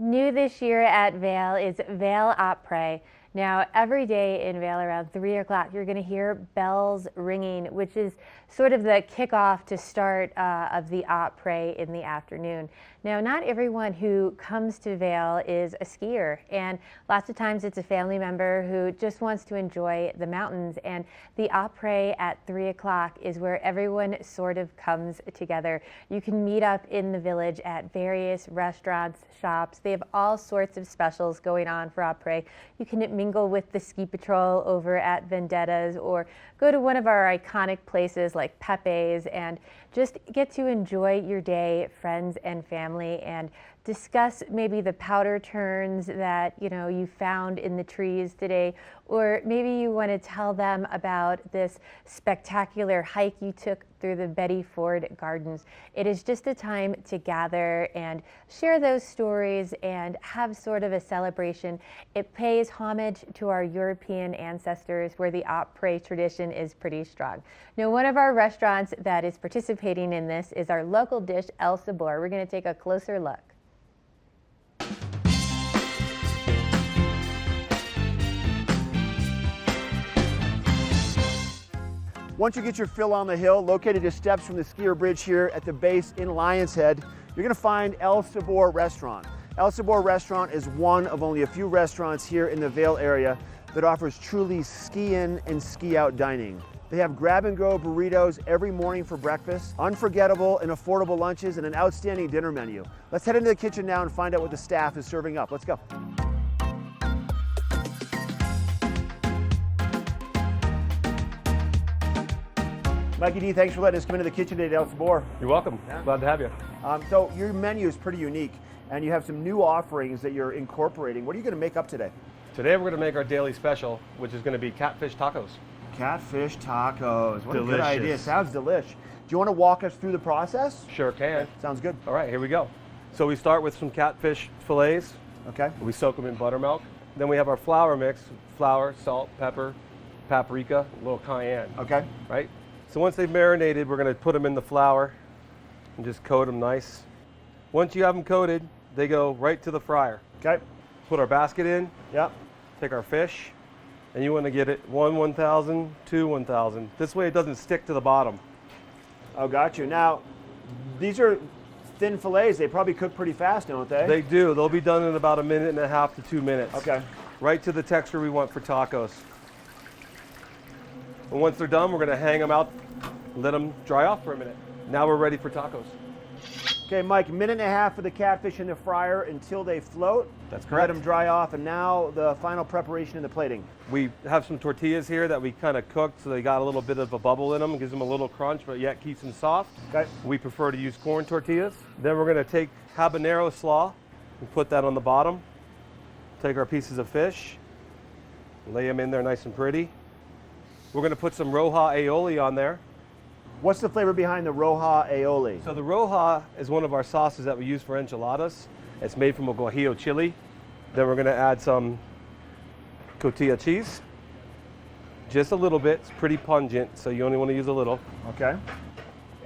New this year at Vail is Vail Après. Now, every day in Vail around 3 o'clock, you're going to hear bells ringing, which is sort of the kickoff to start of the après in the afternoon. Now, not everyone who comes to Vail is a skier, and lots of times it's a family member who just wants to enjoy the mountains. And the après at 3 o'clock is where everyone sort of comes together. You can meet up in the village at various restaurants, shops. They have all sorts of specials going on for après. You can mingle with the ski patrol over at Vendetta's or go to one of our iconic places like Pepe's and just get to enjoy your day, friends and family, and discuss maybe the powder turns that you found in the trees today, or maybe you want to tell them about this spectacular hike you took through the Betty Ford Gardens. It is just a time to gather and share those stories and have sort of a celebration. It pays homage to our European ancestors where the après tradition is pretty strong. Now, one of our restaurants that is participating in this is our local dish, El Sabor. We're going to take a closer look. Once you get your fill on the hill, located just steps from the skier bridge here at the base in Lion's Head, you're going to find El Sabor Restaurant. El Sabor Restaurant is one of only a few restaurants here in the Vail area that offers truly ski-in and ski-out dining. They have grab-and-go burritos every morning for breakfast, unforgettable and affordable lunches, and an outstanding dinner menu. Let's head into the kitchen now and find out what the staff is serving up. Let's go. Mikey D, thanks for letting us come into the kitchen today at El Sabor. You're welcome. Glad to have you. So your menu is pretty unique, and you have some new offerings that you're incorporating. What are you going to make up today? Today we're going to make our daily special, which is going to be catfish tacos. Catfish tacos. What Delicious. a good idea. Sounds delish. Do you want to walk us through the process? Sure can. Sounds good. All right, here we go. So we start with some catfish fillets. Okay. We soak them in buttermilk. Then we have our flour mix: flour, salt, pepper, paprika, a little cayenne. Okay. Right? So once they've marinated, we're going to put them in the flour and just coat them nice. Once you have them coated, they go right to the fryer. Okay. Put our basket in. Yep. Take our fish, and you want to get it 1,000, 1,000. This way it doesn't stick to the bottom. Oh, got you. Now, these are thin fillets. They probably cook pretty fast, don't they? They do. They'll be done in about 1.5 to 2 minutes. Okay. Right to the texture we want for tacos. And once they're done, we're going to hang them out, let them dry off for a minute. Now we're ready for tacos. Okay, Mike, 1.5 minutes for the catfish in the fryer until they float. That's Let correct. them dry off, and now the final preparation in the plating. We have some tortillas here that we kind of cooked, so they got a little bit of a bubble in them. It gives them a little crunch, but yet keeps them soft. Okay. We prefer to use corn tortillas. Then we're going to take habanero slaw and put that on the bottom. Take our pieces of fish, lay them in there nice and pretty. We're going to put some roja aioli on there. What's the flavor behind the roja aioli? So the roja is one of our sauces that we use for enchiladas. It's made from a guajillo chili. Then we're going to add some cotija cheese. Just a little bit. It's pretty pungent, so you only want to use a little. Okay.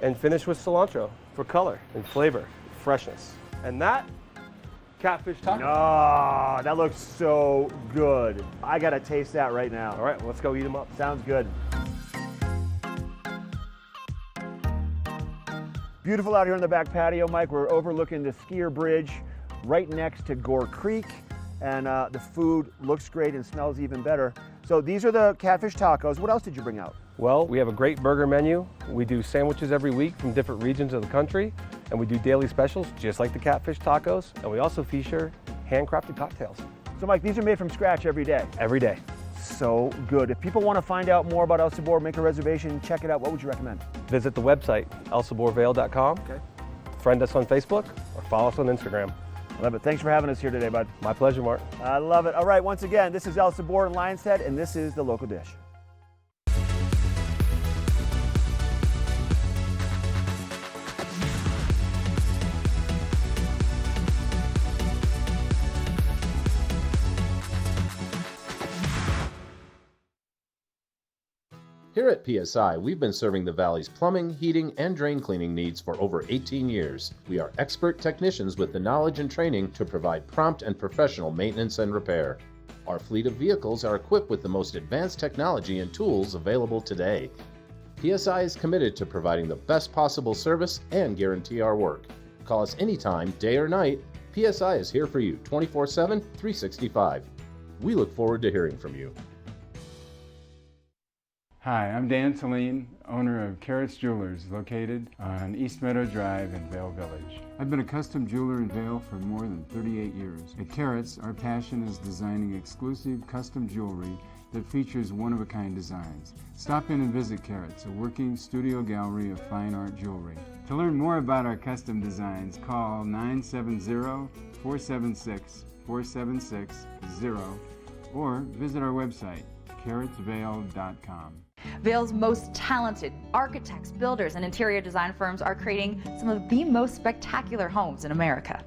And finish with cilantro for color and flavor, freshness. And that, catfish taco. Oh, that looks so good. I got to taste that right now. All right, let's go eat them up. Sounds good. Beautiful out here on the back patio, Mike. We're overlooking the skier bridge right next to Gore Creek, and the food looks great and smells even better. So these are the catfish tacos. What else did you bring out? Well, we have a great burger menu. We do sandwiches every week from different regions of the country, and we do daily specials just like the catfish tacos, and we also feature handcrafted cocktails. So Mike, these are made from scratch every day? Every day. So good. If people want to find out more about El Sabor, make a reservation, check it out, what would you recommend? Visit the website, elsaborvale.com. Okay. Friend us on Facebook or follow us on Instagram. I love it. Thanks for having us here today, bud. My pleasure, Mark. I love it. All right, once again, this is El Sabor in Lion's Head, and this is the local dish. Here at PSI, we've been serving the Valley's plumbing, heating, and drain cleaning needs for over 18 years. We are expert technicians with the knowledge and training to provide prompt and professional maintenance and repair. Our fleet of vehicles are equipped with the most advanced technology and tools available today. PSI is committed to providing the best possible service and guarantee our work. Call us anytime, day or night. PSI is here for you 24/7, 365. We look forward to hearing from you. Hi, I'm Dan Saline, owner of Carrots Jewelers, located on East Meadow Drive in Vail Village. I've been a custom jeweler in Vail for more than 38 years. At Carrots, our passion is designing exclusive custom jewelry that features one-of-a-kind designs. Stop in and visit Carrots, a working studio gallery of fine art jewelry. To learn more about our custom designs, call 970-476-4760 or visit our website, carrotsvale.com. Vail's most talented architects, builders, and interior design firms are creating some of the most spectacular homes in America.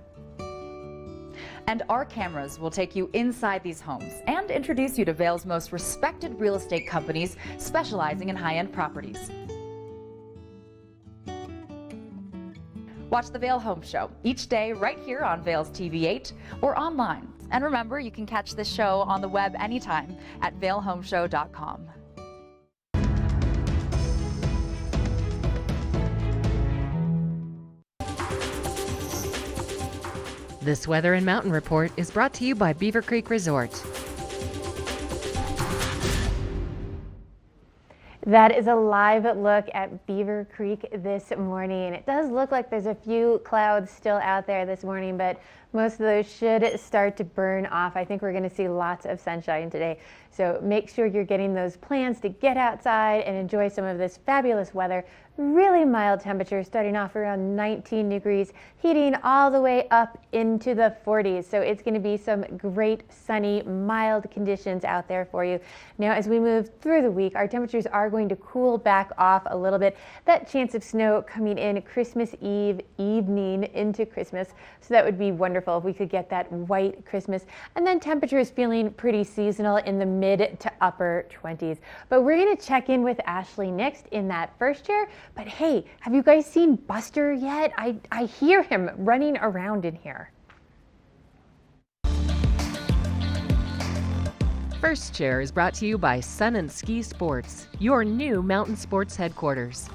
And our cameras will take you inside these homes and introduce you to Vail's most respected real estate companies specializing in high-end properties. Watch the Vail Home Show each day right here on Vail's TV8 or online. And remember, you can catch this show on the web anytime at vailhomeshow.com. This weather and mountain report is brought to you by Beaver Creek Resort. That is a live look at Beaver Creek this morning. It does look like there's a few clouds still out there this morning, but Most of those should start to burn off. I think we're going to see lots of sunshine today. So make sure you're getting those plans to get outside and enjoy some of this fabulous weather. Really mild temperatures starting off around 19 degrees, heating all the way up into the 40s. So it's going to be some great sunny, mild conditions out there for you. Now, as we move through the week, our temperatures are going to cool back off a little bit. That chance of snow coming in Christmas Eve evening into Christmas. So that would be wonderful if we could get that white Christmas. And then temperatures feeling pretty seasonal in the mid to upper 20s. But we're going to check in with Ashley next in that first chair. But hey, have you guys seen Buster yet? I hear him running around in here. First Chair is brought to you by Sun and Ski Sports, your new mountain sports headquarters.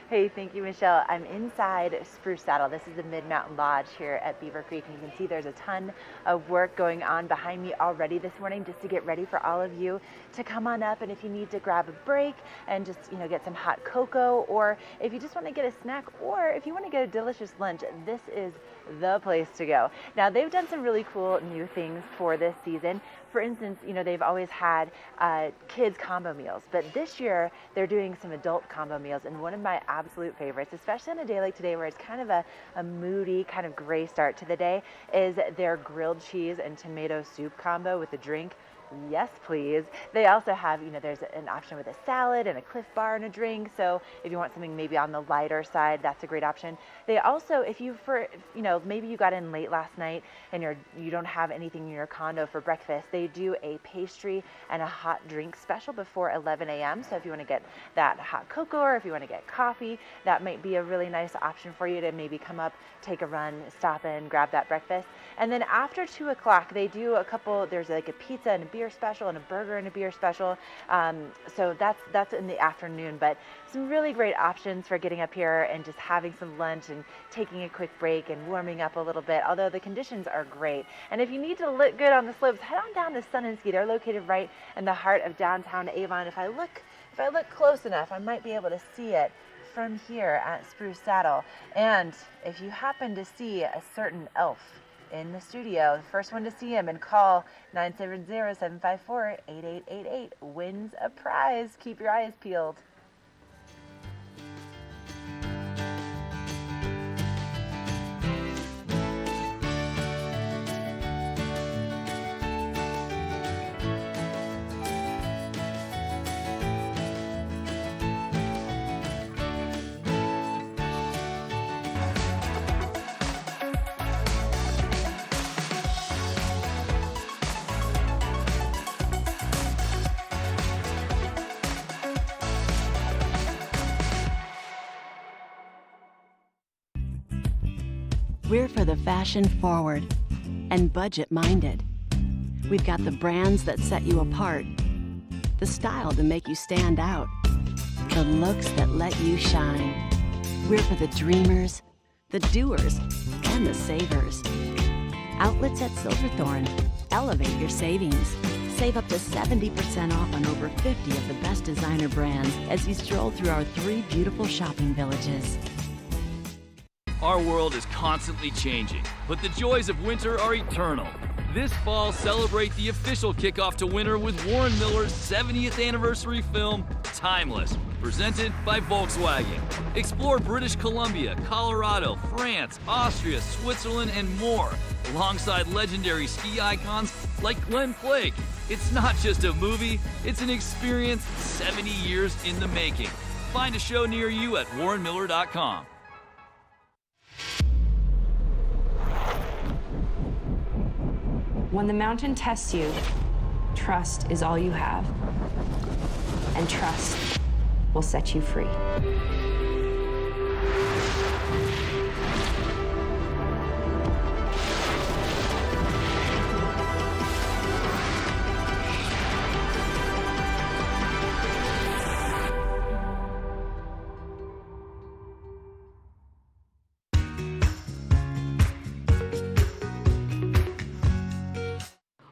Hey, thank you, Michelle. I'm inside Spruce Saddle. This is the Mid-Mountain Lodge here at Beaver Creek, and you can see there's a ton of work going on behind me already this morning just to get ready for all of you to come on up. And if you need to grab a break and just, get some hot cocoa, or if you just want to get a snack, or if you want to get a delicious lunch, this is the place to go. Now, they've done some really cool new things for this season. For instance, they've always had kids combo meals, but this year they're doing some adult combo meals. And one of my absolute favorites, especially on a day like today where it's kind of a moody, kind of gray start to the day, is their grilled cheese and tomato soup combo with a drink. Yes, please. They also have, there's an option with a salad and a Cliff Bar and a drink. So if you want something maybe on the lighter side, that's a great option. They also, maybe you got in late last night and you don't have anything in your condo for breakfast, they do a pastry and a hot drink special before 11 a.m. So if you want to get that hot cocoa, or if you want to get coffee, that might be a really nice option for you to maybe come up, take a run, stop in, grab that breakfast. And then after 2 o'clock, they do there's like a pizza and a beer special and a burger and a beer special. So that's in the afternoon, but some really great options for getting up here and just having some lunch and taking a quick break and warming up a little bit, although the conditions are great. And if you need to look good on the slopes, head on down to Sun and Ski. They're located right in the heart of downtown Avon. If I look close enough, I might be able to see it from here at Spruce Saddle. And if you happen to see a certain elf in the studio, the first one to see him and call 970-754-8888 wins a prize. Keep your eyes peeled. We're for the fashion forward and budget minded. We've got the brands that set you apart, the style to make you stand out, the looks that let you shine. We're for the dreamers, the doers, and the savers. Outlets at Silverthorne. Elevate your savings. Save up to 70% off on over 50 of the best designer brands as you stroll through our 3 beautiful shopping villages. Our world is constantly changing, but the joys of winter are eternal. This fall, celebrate the official kickoff to winter with Warren Miller's 70th anniversary film, Timeless, presented by Volkswagen. Explore British Columbia, Colorado, France, Austria, Switzerland, and more, alongside legendary ski icons like Glenn Flake. It's not just a movie, it's an experience 70 years in the making. Find a show near you at warrenmiller.com. When the mountain tests you, trust is all you have. And trust will set you free.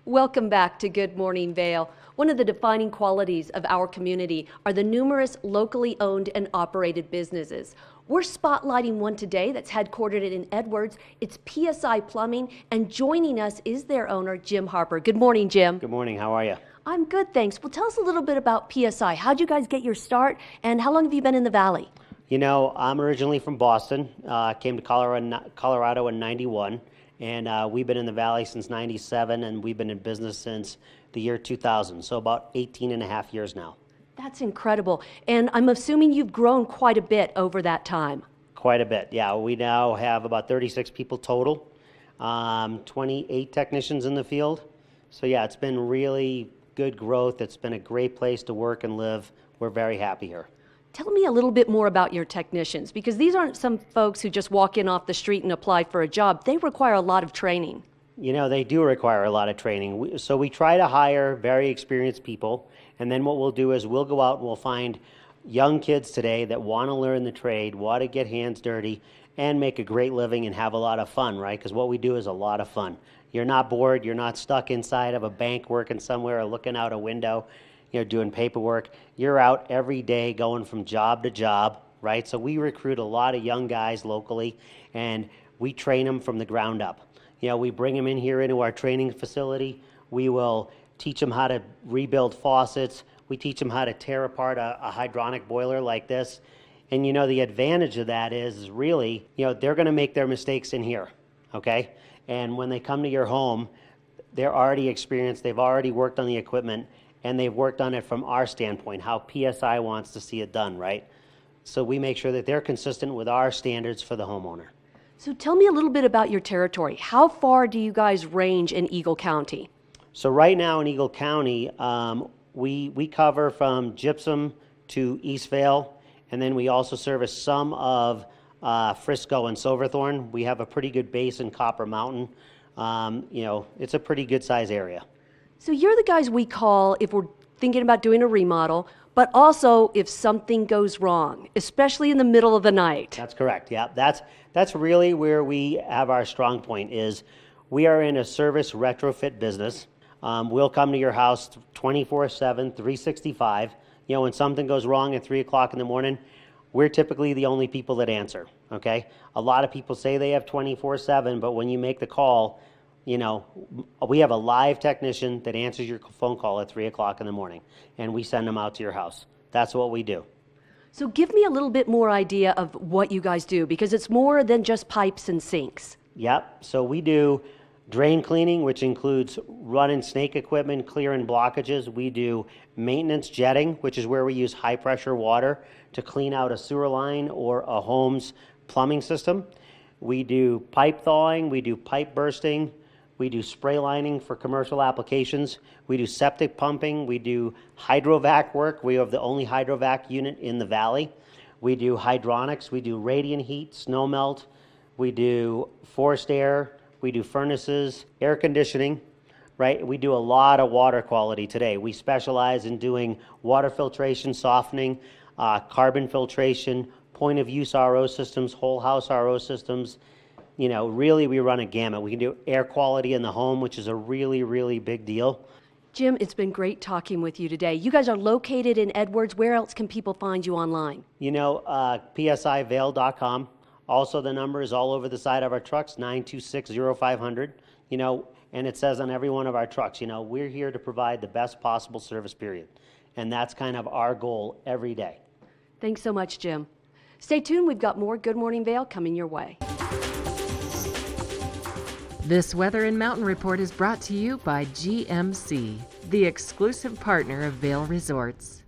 Welcome back to Good Morning Vail. One of the defining qualities of our community are the numerous locally owned and operated businesses. We're spotlighting one today that's headquartered in Edwards. It's PSI Plumbing, and joining us is their owner, Jim Harper. Good morning, Jim. Good morning. How are you? I'm good, thanks. Well, tell us a little bit about PSI. How'd you guys get your start, and how long have you been in the Valley? You know, I'm originally from Boston. Came to Colorado in '91, and we've been in the Valley since '97, and we've been in business since the year 2000, so about 18 and a half years now. That's incredible. And I'm assuming you've grown quite a bit over that time. Quite a bit, yeah. We now have about 36 people total, 28 technicians in the field. So yeah, it's been really good growth. It's been a great place to work and live. We're very happy here. Tell me a little bit more about your technicians, because these aren't some folks who just walk in off the street and apply for a job. They require a lot of training. You know, they do require a lot of training. So we try to hire very experienced people, and then what we'll do is we'll go out and we'll find young kids today that want to learn the trade, want to get hands dirty, and make a great living and have a lot of fun, right? Because what we do is a lot of fun. You're not bored. You're not stuck inside of a bank working somewhere or looking out a window, you know, doing paperwork. You're out every day going from job to job, right? So we recruit a lot of young guys locally, and we train them from the ground up. You know, we bring them in here into our training facility. We will teach them how to rebuild faucets. We teach them how to tear apart a hydronic boiler like this. And you know, the advantage of that is really, you know, they're going to make their mistakes in here, okay? And when they come to your home, they're already experienced, they've already worked on the equipment, and they've worked on it from our standpoint, how PSI wants to see it done, right? So we make sure that they're consistent with our standards for the homeowner. So tell me a little bit about your territory. How far do you guys range in Eagle County? So right now in Eagle County, we cover from Gypsum to East Vale, and then we also service some of Frisco and Silverthorne. We have a pretty good base in Copper Mountain. You know, it's a pretty good size area. So you're the guys we call if we're thinking about doing a remodel, but also if something goes wrong, especially in the middle of the night. That's correct, yeah. That's really where we have our strong point is we are in a service retrofit business. We'll come to your house 24/7, 365. You know, when something goes wrong at 3 o'clock in the morning, we're typically the only people that answer, okay? A lot of people say they have 24/7, but when you make the call, you know, we have a live technician that answers your phone call at 3 o'clock in the morning, and we send them out to your house. That's what we do. So give me a little bit more idea of what you guys do, because it's more than just pipes and sinks. Yep, so we do drain cleaning, which includes running snake equipment, clearing blockages. We do maintenance jetting, which is where we use high pressure water to clean out a sewer line or a home's plumbing system. We do pipe thawing, we do pipe bursting, we do spray lining for commercial applications. We do septic pumping. We do hydrovac work. We have the only hydrovac unit in the Valley. We do hydronics. We do radiant heat, snow melt. We do forced air. We do furnaces, air conditioning, right? We do a lot of water quality today. We specialize in doing water filtration, softening, carbon filtration, point of use RO systems, whole house RO systems. You know, really we run a gamut. We can do air quality in the home, which is a really, really big deal. Jim, it's been great talking with you today. You guys are located in Edwards. Where else can people find you online? You know, psivale.com. Also, the number is all over the side of our trucks, 926-0500. You know, and it says on every one of our trucks, you know, we're here to provide the best possible service, period. And that's kind of our goal every day. Thanks so much, Jim. Stay tuned. We've got more Good Morning Vale coming your way. This Weather and Mountain Report is brought to you by GMC, the exclusive partner of Vail Resorts.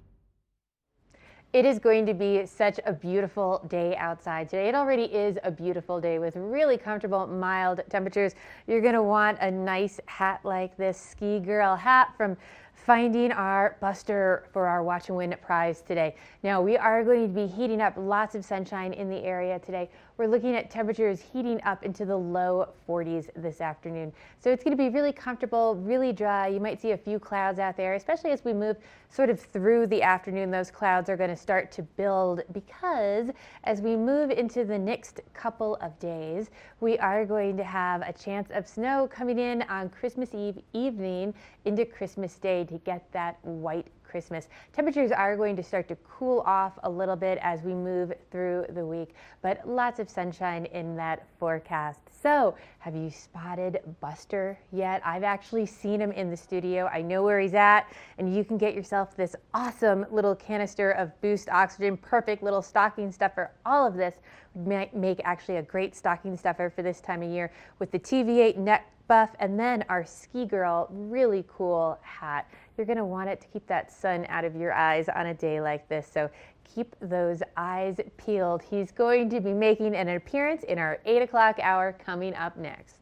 It is going to be such a beautiful day outside today. It already is a beautiful day with really comfortable, mild temperatures. You're going to want a nice hat like this Ski Girl hat from Finding Our Buster for our Watch and Win prize today. Now, we are going to be heating up, lots of sunshine in the area today. We're looking at temperatures heating up into the low 40s this afternoon. So it's going to be really comfortable, really dry. You might see a few clouds out there, especially as we move sort of through the afternoon. Those clouds are going to start to build because as we move into the next couple of days, we are going to have a chance of snow coming in on Christmas Eve evening into Christmas Day to get that white Christmas. Temperatures are going to start to cool off a little bit as we move through the week, but lots of sunshine in that forecast. So, have you spotted Buster yet? I've actually seen him in the studio. I know where he's at, and you can get yourself this awesome little canister of Boost Oxygen, perfect little stocking stuffer. All of this would make actually a great stocking stuffer for this time of year with the TV8 neck buff and then our Ski Girl really cool hat. You're going to want it to keep that sun out of your eyes on a day like this, so keep those eyes peeled. He's going to be making an appearance in our 8 o'clock hour coming up next.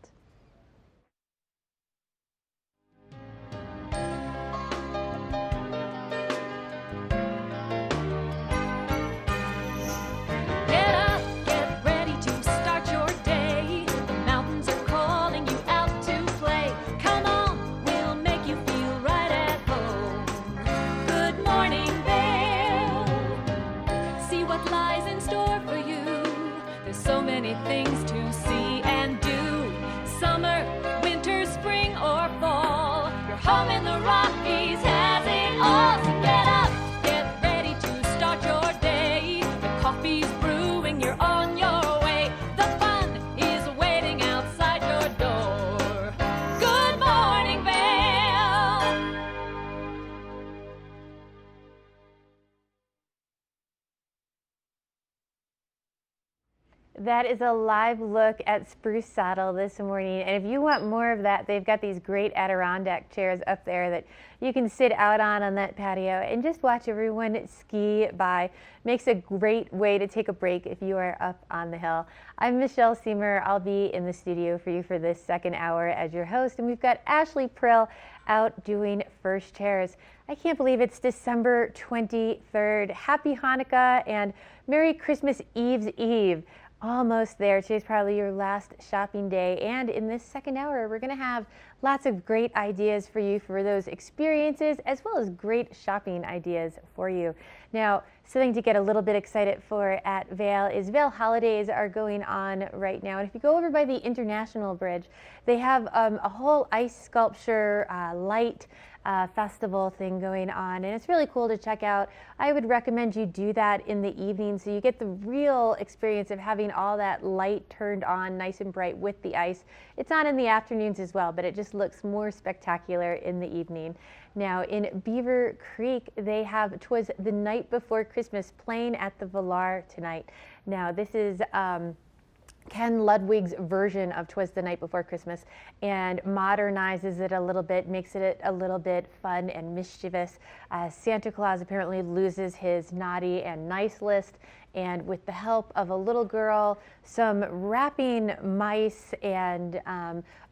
Things to see and do. Summer, winter, spring, or fall. Your home in the Rockies has it all. So get up, get ready to start your day. The coffee's brewing, you're on your way. The fun is waiting outside your door. Good morning, Vail. That is a live look at Spruce Saddle this morning, and if you want more of that, they've got these great Adirondack chairs up there that you can sit out on that patio and just watch everyone ski by. Makes a great way to take a break if you are up on the hill. I'm Michelle Seymour. I'll be in the studio for you for this second hour as your host, and we've got Ashley Prill out doing first chairs. I can't believe it's December 23rd. Happy Hanukkah and Merry Christmas Eve's Eve. Almost there. Today's probably your last shopping day, and in this second hour we're going to have lots of great ideas for you for those experiences as well as great shopping ideas for you. Now, something to get a little bit excited for at Vail is Vail holidays are going on right now, and if you go over by the International Bridge, they have a whole ice sculpture light festival thing going on, and it's really cool to check out. I would recommend you do that in the evening so you get the real experience of having all that light turned on nice and bright with the ice. It's on in the afternoons as well, but it just looks more spectacular in the evening. Now in Beaver Creek, they have 'Twas the Night Before Christmas playing at the Villar tonight. Now this is Ken Ludwig's version of 'Twas the Night Before Christmas and modernizes it a little bit, makes it a little bit fun and mischievous. Santa Claus apparently loses his naughty and nice list, and with the help of a little girl, some rapping mice, and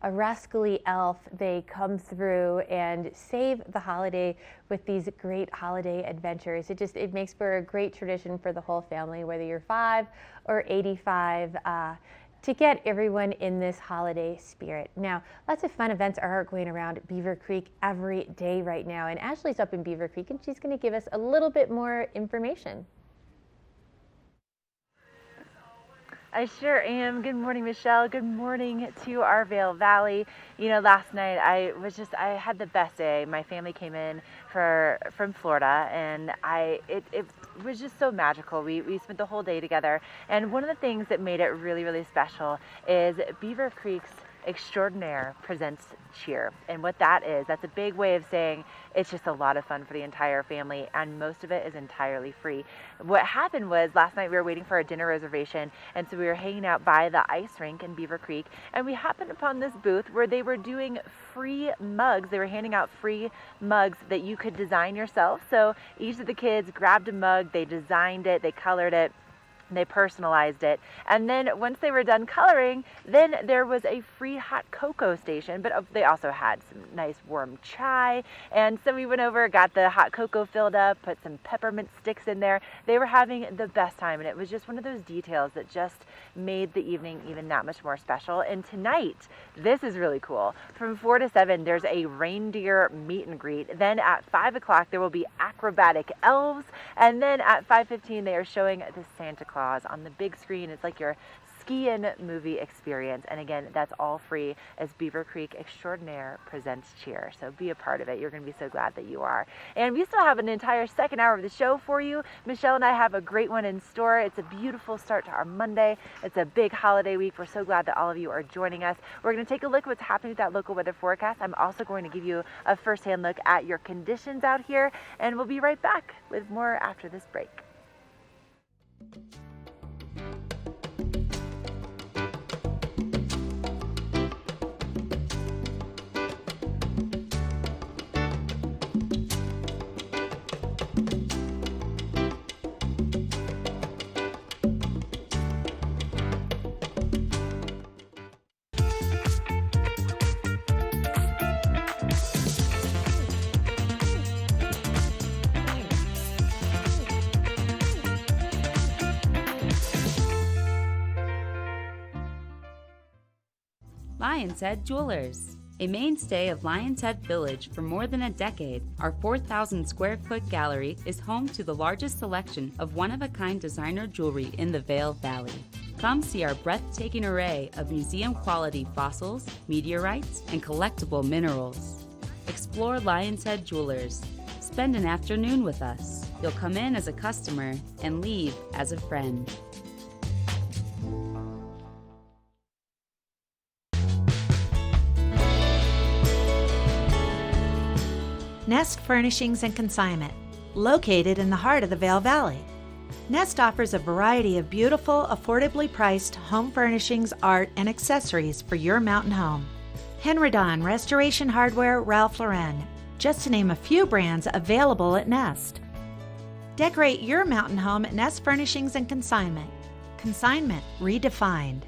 a rascally elf, they come through and save the holiday with these great holiday adventures. It makes for a great tradition for the whole family, whether you're 5 or 85, to get everyone in this holiday spirit. Now, lots of fun events are going around Beaver Creek every day right now, and Ashley's up in Beaver Creek, and she's going to give us a little bit more information. I sure am. Good morning, Michelle. Good morning to our Vail Valley. You know, last night I had the best day. My family came in from Florida, and it was just so magical. We spent the whole day together, and one of the things that made it really, really special is Beaver Creek's Extraordinaire presents cheer. And what that is, that's a big way of saying it's just a lot of fun for the entire family, and most of it is entirely free. What happened was last night we were waiting for a dinner reservation, and so we were hanging out by the ice rink in Beaver Creek, and we happened upon this booth where they were doing free mugs. They were handing out free mugs that you could design yourself. So each of the kids grabbed a mug, they designed it, they colored it, they personalized it, and then once they were done coloring, then there was a free hot cocoa station, but they also had some nice warm chai, and so we went over, got the hot cocoa filled up, put some peppermint sticks in there. They were having the best time, and it was just one of those details that just made the evening even that much more special. And tonight, this is really cool. From 4 to 7, there's a reindeer meet and greet. Then at 5 o'clock, there will be acrobatic elves, and then at 5:15, they are showing the Santa Claus on the big screen. It's like you're ski-in movie experience. And again, that's all free as Beaver Creek Extraordinaire presents Cheer. So be a part of it. You're going to be so glad that you are. And we still have an entire second hour of the show for you. Michelle and I have a great one in store. It's a beautiful start to our Monday. It's a big holiday week. We're so glad that all of you are joining us. We're going to take a look at what's happening with that local weather forecast. I'm also going to give you a first-hand look at your conditions out here, and we'll be right back with more after this break. Lion's Head Jewelers. A mainstay of Lion's Head Village for more than a decade, our 4,000 square foot gallery is home to the largest selection of one-of-a-kind designer jewelry in the Vail Valley. Come see our breathtaking array of museum-quality fossils, meteorites, and collectible minerals. Explore Lion's Head Jewelers. Spend an afternoon with us. You'll come in as a customer and leave as a friend. Nest Furnishings and Consignment, located in the heart of the Vail Valley. Nest offers a variety of beautiful, affordably priced home furnishings, art, and accessories for your mountain home. Henredon, Restoration Hardware, Ralph Lauren, just to name a few brands available at Nest. Decorate your mountain home at Nest Furnishings and Consignment. Consignment redefined.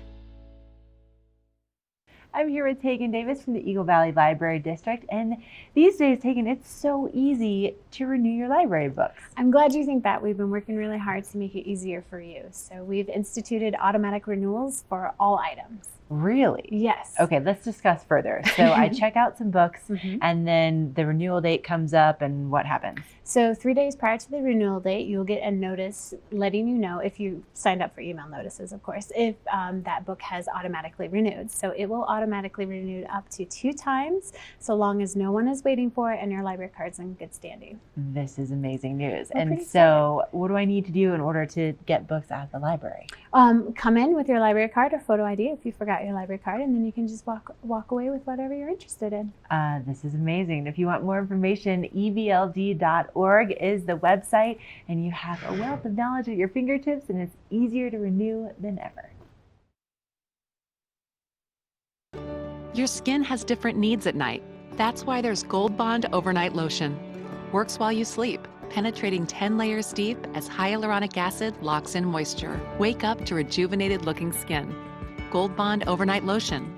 I'm here with Tegan Davis from the Eagle Valley Library District, and these days, Tegan, it's so easy to renew your library books. I'm glad you think that. We've been working really hard to make it easier for you. So we've instituted automatic renewals for all items. Really? Yes. Okay, let's discuss further. So I check out some books, and then the renewal date comes up, and what happens? So 3 days prior to the renewal date, you'll get a notice letting you know, if you signed up for email notices, of course, if that book has automatically renewed. So it will automatically renew up to 2 times, so long as no one is waiting for it and your library card's in good standing. This is amazing news. We're And pretty so what do I need to do in order to get books out of the library? Come in with your library card or photo ID if you forgot your library card, and then you can just walk away with whatever you're interested in. This is amazing. If you want more information, evld.org is the website, and you have a wealth of knowledge at your fingertips, and it's easier to renew than ever. Your skin has different needs at night. That's why there's Gold Bond Overnight Lotion. Works while you sleep, penetrating 10 layers deep as hyaluronic acid locks in moisture. Wake up to rejuvenated looking skin. Gold Bond Overnight Lotion.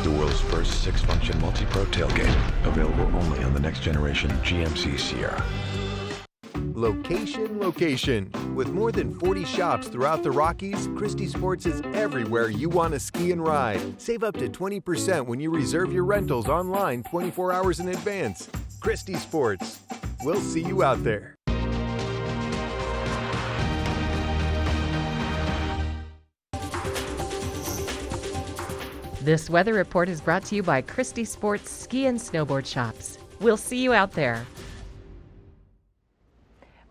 The world's first 6-function multi-pro tailgate, available only on the next generation GMC Sierra. Location, location. With more than 40 shops throughout the Rockies, Christie Sports is everywhere you want to ski and ride. Save up to 20% when you reserve your rentals online 24 hours in advance. Christie Sports. We'll see you out there. This weather report is brought to you by Christie Sports Ski and Snowboard Shops. We'll see you out there.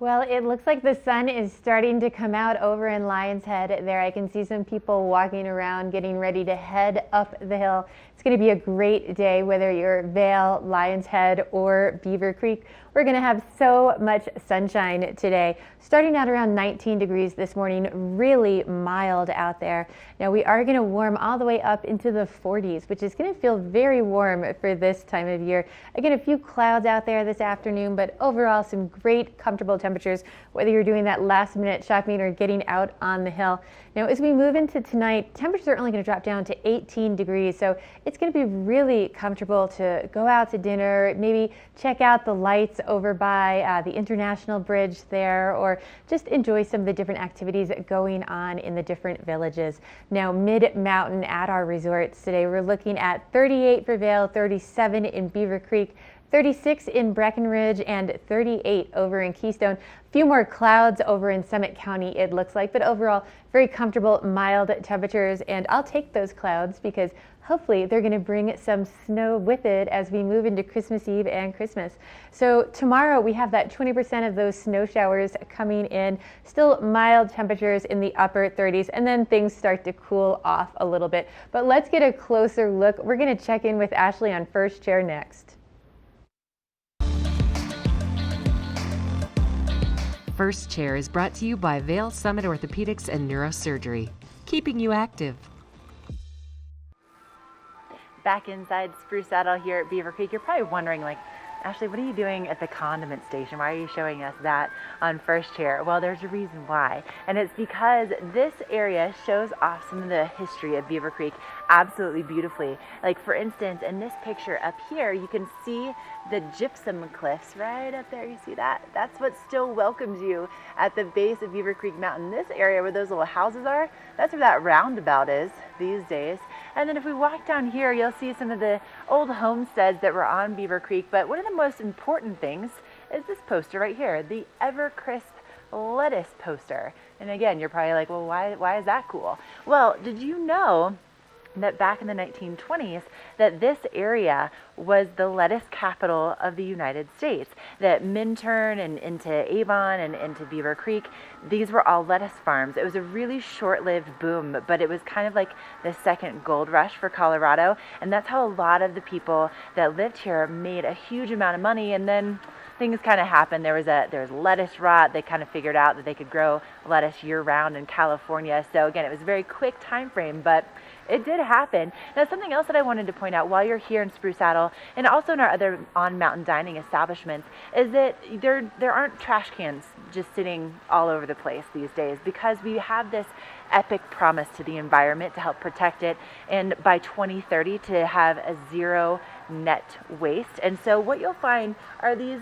Well, it looks like the sun is starting to come out over in Lion's Head there. I can see some people walking around getting ready to head up the hill. It's going to be a great day whether you're Vail, Lion's Head, or Beaver Creek. We're going to have so much sunshine today. Starting out around 19 degrees this morning, really mild out there. Now we are going to warm all the way up into the 40s, which is going to feel very warm for this time of year. Again, a few clouds out there this afternoon, but overall some great comfortable temperatures, whether you're doing that last minute shopping or getting out on the hill. Now as we move into tonight, temperatures are only going to drop down to 18 degrees, so it's going to be really comfortable to go out to dinner, maybe check out the lights over by the International Bridge there, or just enjoy some of the different activities going on in the different villages. Now mid-mountain at our resorts today, we're looking at 38 for Vail, 37 in Beaver Creek, 36 in Breckenridge, and 38 over in Keystone. A few more clouds over in Summit County, it looks like, but overall very comfortable, mild temperatures, and I'll take those clouds because hopefully they're going to bring some snow with it as we move into Christmas Eve and Christmas. So tomorrow we have that 20% of those snow showers coming in, still mild temperatures in the upper 30s, and then things start to cool off a little bit. But let's get a closer look. We're going to check in with Ashley on First Chair next. First Chair is brought to you by Vail Summit Orthopedics and Neurosurgery, keeping you active. Back inside Spruce Saddle here at Beaver Creek, you're probably wondering, like, Ashley, what are you doing at the condiment station? Why are you showing us that on First Chair? Well, there's a reason why, and it's because this area shows off some of the history of Beaver Creek absolutely beautifully. Like, for instance, in this picture up here, you can see the gypsum cliffs right up there. You see that? That's what still welcomes you at the base of Beaver Creek Mountain. This area where those little houses are, that's where that roundabout is these days. And then if we walk down here, you'll see some of the old homesteads that were on Beaver Creek. But one of the most important things is this poster right here, the Evercrisp lettuce poster. And again, you're probably like, well, why is that cool? Well, did you know that back in the 1920s that this area was the lettuce capital of the United States, that Minturn and into Avon and into Beaver Creek, these were all lettuce farms. It was a really short-lived boom, but it was kind of like the second gold rush for Colorado, and that's how a lot of the people that lived here made a huge amount of money. And then things kind of happened. There was lettuce rot. They kind of figured out that they could grow lettuce year-round in California. So again, it was a very quick time frame, but it did happen. Now, something else that I wanted to point out while you're here in Spruce Saddle and also in our other on-mountain dining establishments is that there aren't trash cans just sitting all over the place these days, because we have this epic promise to the environment to help protect it, and by 2030 to have a zero net waste. And so what you'll find are these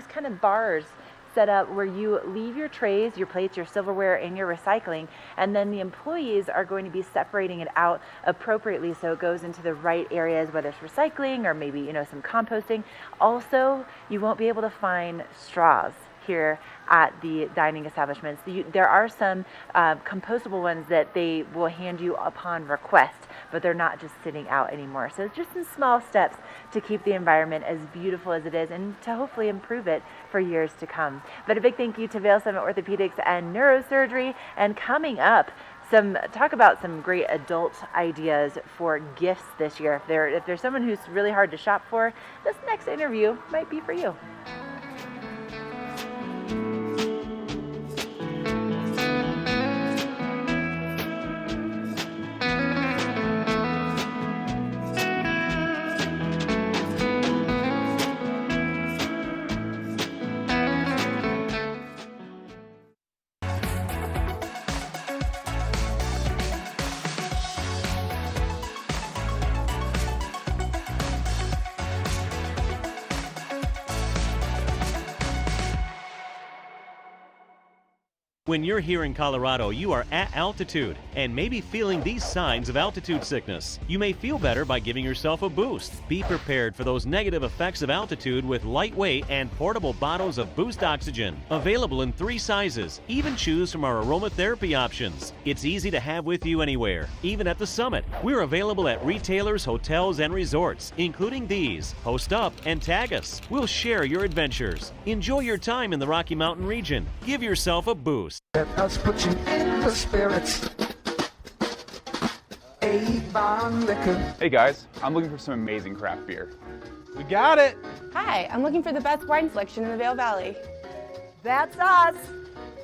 kind of bars set up where you leave your trays, your plates, your silverware, and your recycling, and then the employees are going to be separating it out appropriately so it goes into the right areas, whether it's recycling or maybe, some composting. Also, you won't be able to find straws here at the dining establishments. There are some compostable ones that they will hand you upon request, but they're not just sitting out anymore. So it's just some small steps to keep the environment as beautiful as it is and to hopefully improve it for years to come. But a big thank you to Vail Summit Orthopedics and Neurosurgery. And coming up, talk about some great adult ideas for gifts this year. If there's someone who's really hard to shop for, this next interview might be for you. When you're here in Colorado, you are at altitude and maybe feeling these signs of altitude sickness. You may feel better by giving yourself a boost. Be prepared for those negative effects of altitude with lightweight and portable bottles of Boost Oxygen. Available in 3 sizes. Even choose from our aromatherapy options. It's easy to have with you anywhere, even at the summit. We're available at retailers, hotels, and resorts, including these. Post up and tag us. We'll share your adventures. Enjoy your time in the Rocky Mountain region. Give yourself a boost. Let us put you in the spirits. Avon Liquor. Hey guys, I'm looking for some amazing craft beer. We got it. Hi, I'm looking for the best wine selection in the Vail Valley. That's us.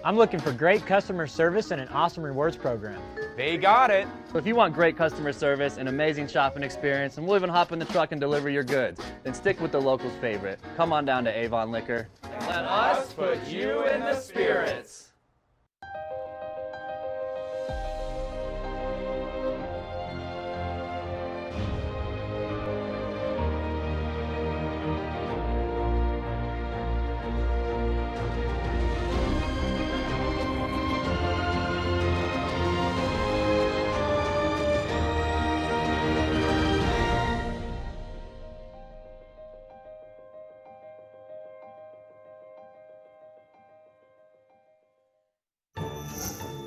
I'm looking for great customer service and an awesome rewards program. They got it. So if you want great customer service, an amazing shopping experience, and we'll even hop in the truck and deliver your goods, then stick with the locals' favorite. Come on down to Avon Liquor. Let us put you in the spirits.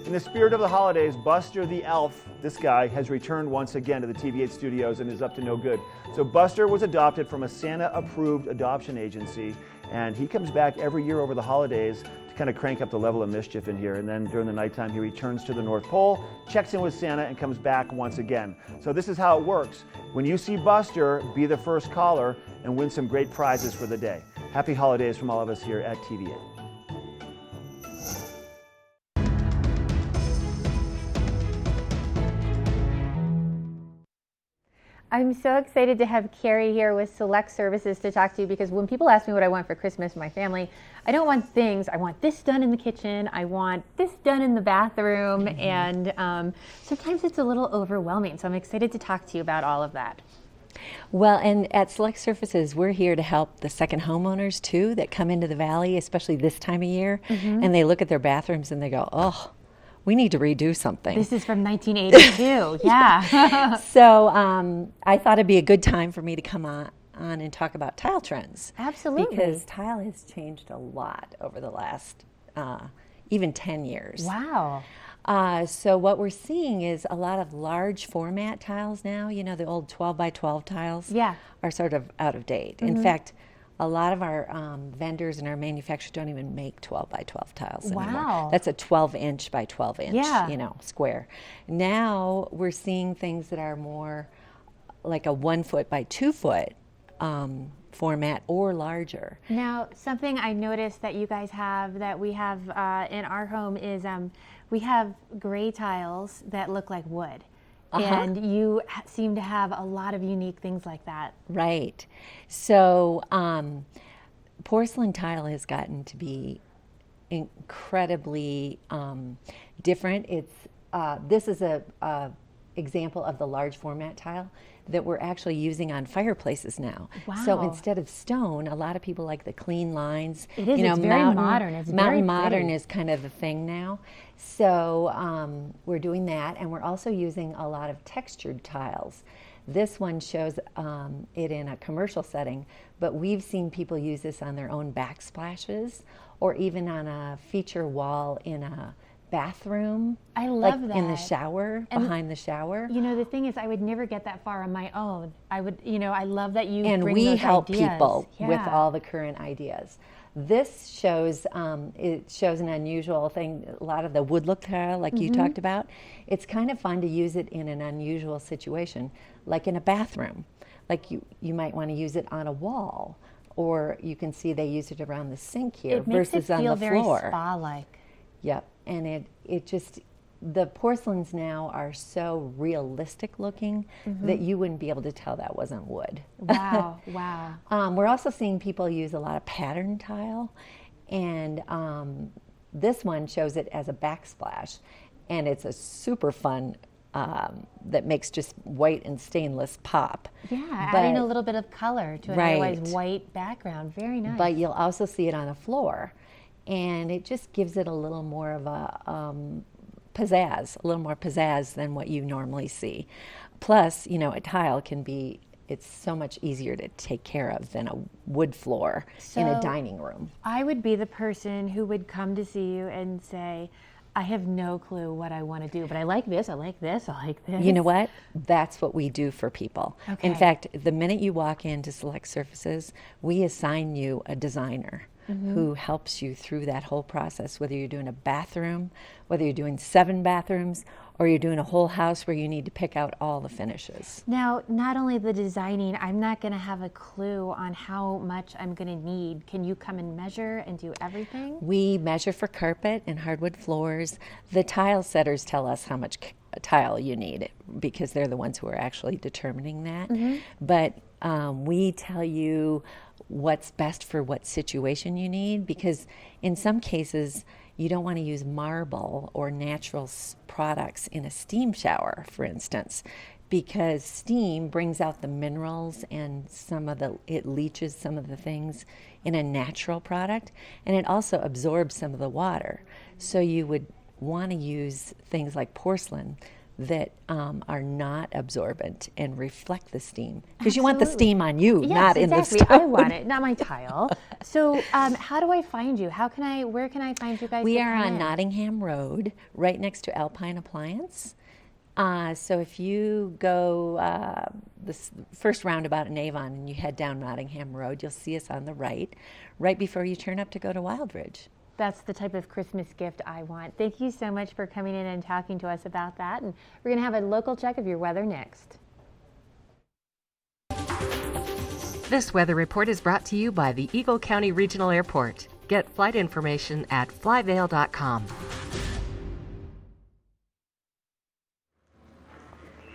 In the spirit of the holidays, Buster the Elf, this guy, has returned once again to the TV8 studios and is up to no good. So Buster was adopted from a Santa-approved adoption agency, and he comes back every year over the holidays to kind of crank up the level of mischief in here. And then during the nighttime, he returns to the North Pole, checks in with Santa, and comes back once again. So this is how it works. When you see Buster, be the first caller and win some great prizes for the day. Happy holidays from all of us here at TV8. I'm so excited to have Carrie here with Select Services to talk to you, because when people ask me what I want for Christmas for my family, I don't want things. I want this done in the kitchen. I want this done in the bathroom. And sometimes it's a little overwhelming. So I'm excited to talk to you about all of that. Well, and at Select Services, we're here to help the second homeowners too that come into the Valley, especially this time of year, and they look at their bathrooms and they go, oh, we need to redo something. This is from 1982, yeah. So I thought it'd be a good time for me to come on and talk about tile trends. Absolutely. Because tile has changed a lot over the last even 10 years. Wow. So what we're seeing is a lot of large format tiles now. You know, the old 12 by 12 tiles are sort of out of date. In fact, a lot of our vendors and our manufacturers don't even make 12 by 12 tiles anymore. Wow. That's a 12 inch by 12 inch, Yeah. you know, square. Now we're seeing things that are more like a 1 foot by 2 foot format or larger. Now, something I noticed that you guys have that we have in our home is we have gray tiles that look like wood. And you seem to have a lot of unique things like that. Right. So porcelain tile has gotten to be incredibly different. It's this is a example of the large format tile that we're actually using on fireplaces now. Wow. So instead of stone, a lot of people like the clean lines. It is, you know, it's very modern. It's very mountain modern pretty. is kind of the thing now. So we're doing that, and we're also using a lot of textured tiles. This one shows it in a commercial setting, but we've seen people use this on their own backsplashes or even on a feature wall in a bathroom. I love like that. in the shower, And behind the shower. You know, the thing is, I would never get that far on my own. I would, you know, I love that you And bring we those help ideas. people with Yeah. all the current ideas. This shows it shows an unusual thing. A lot of the wood look tile, like you talked about. It's kind of fun to use it in an unusual situation, like in a bathroom. Like you might want to use it on a wall, or you can see they use it around the sink here It makes versus it on feel the very floor. spa-like. Yep, and it just, the porcelains now are so realistic looking that you wouldn't be able to tell that wasn't wood. Wow, wow. We're also seeing people use a lot of pattern tile, and this one shows it as a backsplash, and it's a super fun that makes just white and stainless pop. Yeah, adding a little bit of color to an otherwise white background. Very nice. But you'll also see it on a floor, and it just gives it a little more of a pizzazz, a little more pizzazz than what you normally see. Plus, you know, a tile can be, it's so much easier to take care of than a wood floor in a dining room. I would be the person who would come to see you and say, I have no clue what I want to do, but I like this, I like this, I like this. You know what? That's what we do for people. Okay. In fact, the minute you walk into Select Services, we assign you a designer. who helps you through that whole process, whether you're doing a bathroom, whether you're doing 7 bathrooms, or you're doing a whole house where you need to pick out all the finishes. Now, not only the designing, I'm not going to have a clue on how much I'm going to need. Can you come and measure and do everything? We measure for carpet and hardwood floors. The tile setters tell us how much tile you need because they're the ones who are actually determining that. But we tell you what's best for what situation you need, because in some cases you don't want to use marble or natural products in a steam shower, for instance, because steam brings out the minerals and it leaches some of the things in a natural product, and it also absorbs some of the water. So you would want to use things like porcelain that are not absorbent and reflect the steam, because you want the steam on you, not in the stone. I want it, not my tile. So how do I find you? Where can I find you guys? We are on Nottingham Road, right next to Alpine Appliance. So if you go this first roundabout in Avon and you head down Nottingham Road, you'll see us on the right before you turn up to go to Wildridge. That's the type of Christmas gift I want. Thank you so much for coming in and talking to us about that. And we're going to have a local check of your weather next. This weather report is brought to you by the Eagle County Regional Airport. Get flight information at flyvail.com.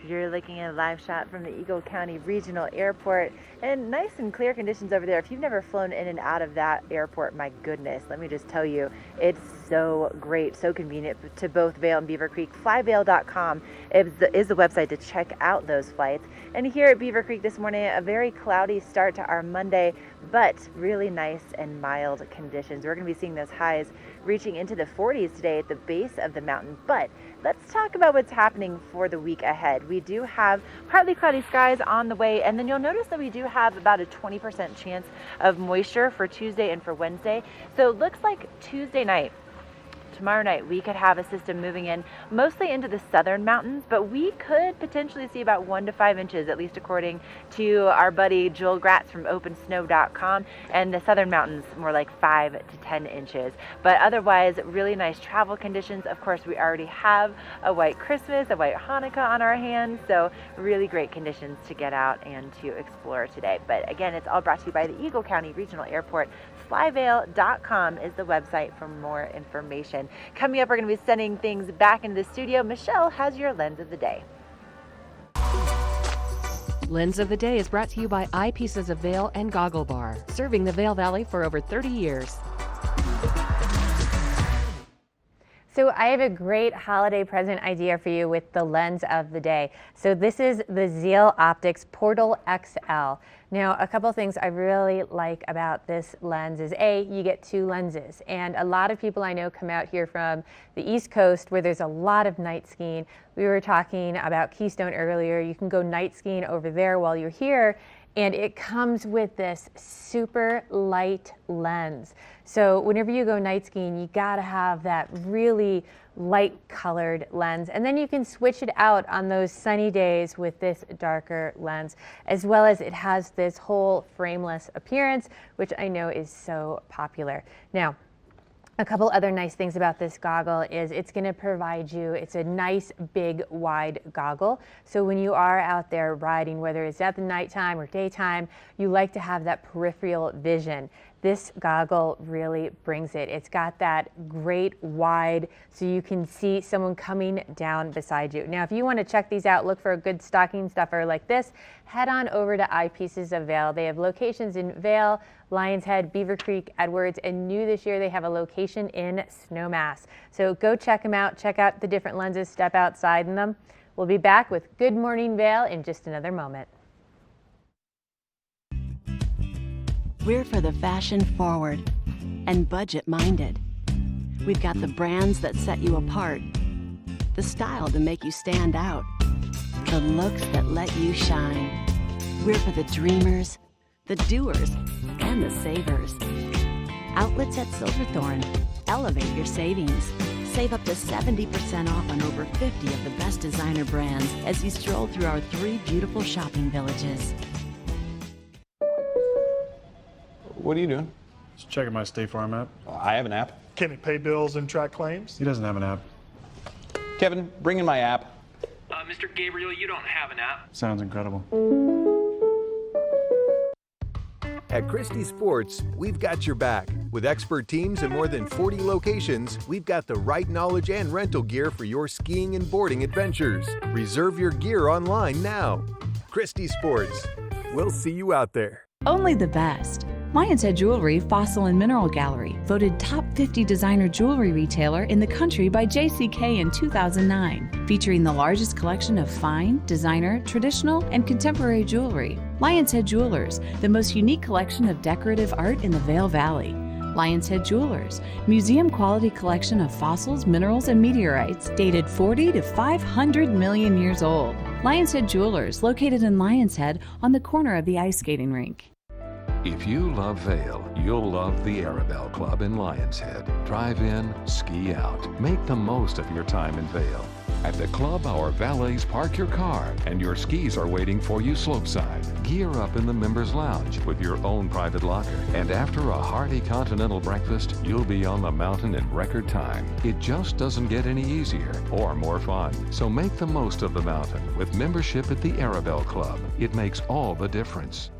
You're looking at a live shot from the Eagle County Regional Airport, and nice and clear conditions over there. If you've never flown in and out of that airport, my goodness, let me just tell you, it's so great, so convenient to both Vail and Beaver Creek. Flyvail.com is the website to check out those flights. And here at Beaver Creek this morning, a very cloudy start to our Monday, but really nice and mild conditions. We're going to be seeing those highs reaching into the 40s today at the base of the mountain. But let's talk about what's happening for the week ahead. We do have partly cloudy skies on the way, and then you'll notice that we do have about a 20% chance of moisture for Tuesday and for Wednesday. So it looks like Tuesday night, tomorrow night, we could have a system moving in mostly into the southern mountains, but we could potentially see about 1 to 5 inches, at least according to our buddy Joel Gratz from OpenSnow.com, and the southern mountains more like 5 to 10 inches. But otherwise, really nice travel conditions. Of course, we already have a white Christmas, a white Hanukkah on our hands, so really great conditions to get out and to explore today. But again, it's all brought to you by the Eagle County Regional Airport. Flyvail.com is the website for more information. Coming up, we're going to be sending things back into the studio. Michelle has your Lens of the Day. Lens of the Day is brought to you by Eyepieces of Vail and Goggle Bar, serving the Vail Valley for over 30 years. So I have a great holiday present idea for you with the Lens of the Day. So this is the Zeal Optics Portal XL. Now, a couple things I really like about this lens is you get 2 lenses. And a lot of people I know come out here from the East Coast where there's a lot of night skiing. We were talking about Keystone earlier. You can go night skiing over there while you're here. And it comes with this super light lens. So whenever you go night skiing, you gotta have that really light colored lens. And then you can switch it out on those sunny days with this darker lens, as well as it has this whole frameless appearance, which I know is so popular. Now, a couple other nice things about this goggle is it's going to provide you, it's a nice, big, wide goggle. So when you are out there riding, whether it's at the nighttime or daytime, you like to have that peripheral vision. This goggle really brings it. It's got that great wide, so you can see someone coming down beside you. Now, if you want to check these out, look for a good stocking stuffer like this, head on over to Eyepieces of Vail. They have locations in Vail, Lions Head, Beaver Creek, Edwards, and new this year they have a location in Snowmass. So go check them out, check out the different lenses, step outside in them. We'll be back with Good Morning Vail in just another moment. We're for the fashion forward and budget minded. We've got the brands that set you apart, the style to make you stand out, the looks that let you shine. We're for the dreamers, the doers, and the savers. Outlets at Silverthorne. Elevate your savings. Save up to 70% off on over 50 of the best designer brands as you stroll through our 3 beautiful shopping villages. What are you doing? Just checking my State Farm app. I have an app. Can he pay bills and track claims? He doesn't have an app. Kevin, bring in my app. Mr. Gabriel, you don't have an app. Sounds incredible. At Christie Sports, we've got your back. With expert teams in more than 40 locations, we've got the right knowledge and rental gear for your skiing and boarding adventures. Reserve your gear online now. Christie Sports. We'll see you out there. Only the best. Lion's Head Jewelry Fossil and Mineral Gallery, voted top 50 designer jewelry retailer in the country by JCK in 2009, featuring the largest collection of fine, designer, traditional, and contemporary jewelry. Lion's Head Jewelers, the most unique collection of decorative art in the Vail Valley. Lion's Head Jewelers, museum quality collection of fossils, minerals, and meteorites dated 40 to 500 million years old. Lion's Head Jewelers, located in Lion's Head on the corner of the ice skating rink. If you love Vail, you'll love the Arabelle Club in Lion's Head. Drive in, ski out. Make the most of your time in Vail. At the club, our valets park your car, and your skis are waiting for you slopeside. Gear up in the members' lounge with your own private locker. And after a hearty continental breakfast, you'll be on the mountain in record time. It just doesn't get any easier or more fun. So make the most of the mountain with membership at the Arabelle Club. It makes all the difference.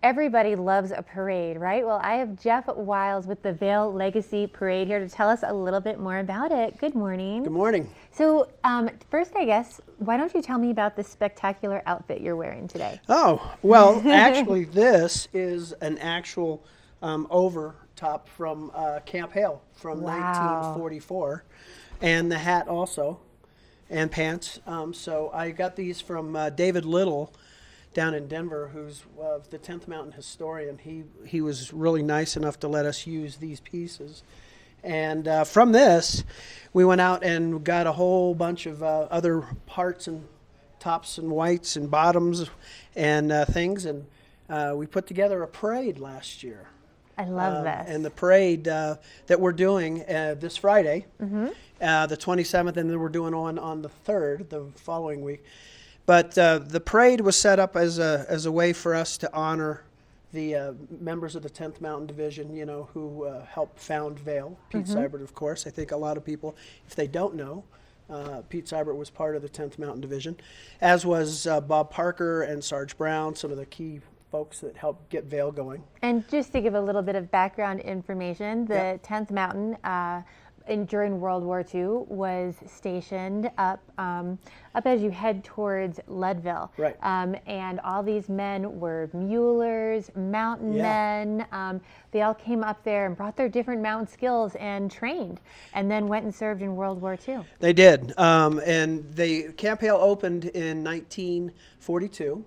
Everybody loves a parade, right? Well, I have Jeff Wiles with the Vail Legacy Parade here to tell us a little bit more about it. Good morning. Good morning. So first, I guess, why don't you tell me about the spectacular outfit you're wearing today? Oh, well, actually, this is an actual overtop from Camp Hale from 1944, and the hat also, and pants. So I got these from David Little down in Denver, who's the 10th Mountain historian. He was really nice enough to let us use these pieces. And from this, we went out and got a whole bunch of other parts and tops and whites and bottoms and things. And we put together a parade last year. I love this. And the parade that we're doing this Friday, the 27th, and then we're doing on the 3rd, the following week. But the parade was set up as a way for us to honor the members of the 10th Mountain Division, you know, who helped found Vail. Pete Seibert, of course. I think a lot of people, if they don't know, Pete Seibert was part of the 10th Mountain Division, as was Bob Parker and Sarge Brown, some of the key folks that helped get Vail going. And just to give a little bit of background information, the 10th Mountain during World War II was stationed up as you head towards Leadville. Right. And all these men were mulers, mountain men. They all came up there and brought their different mountain skills and trained, and then went and served in World War II. They did. And Camp Hale opened in 1942,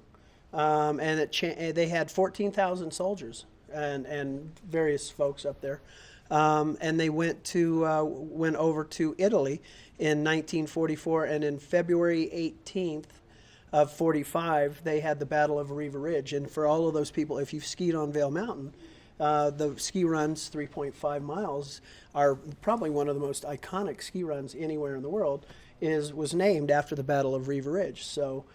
and they had 14,000 soldiers and various folks up there. And they went over to Italy in 1944, and in February 18th of 45, they had the Battle of Riva Ridge. And for all of those people, if you've skied on Vail Mountain, the ski runs, 3.5 miles, are probably one of the most iconic ski runs anywhere in the world, was named after the Battle of Riva Ridge. So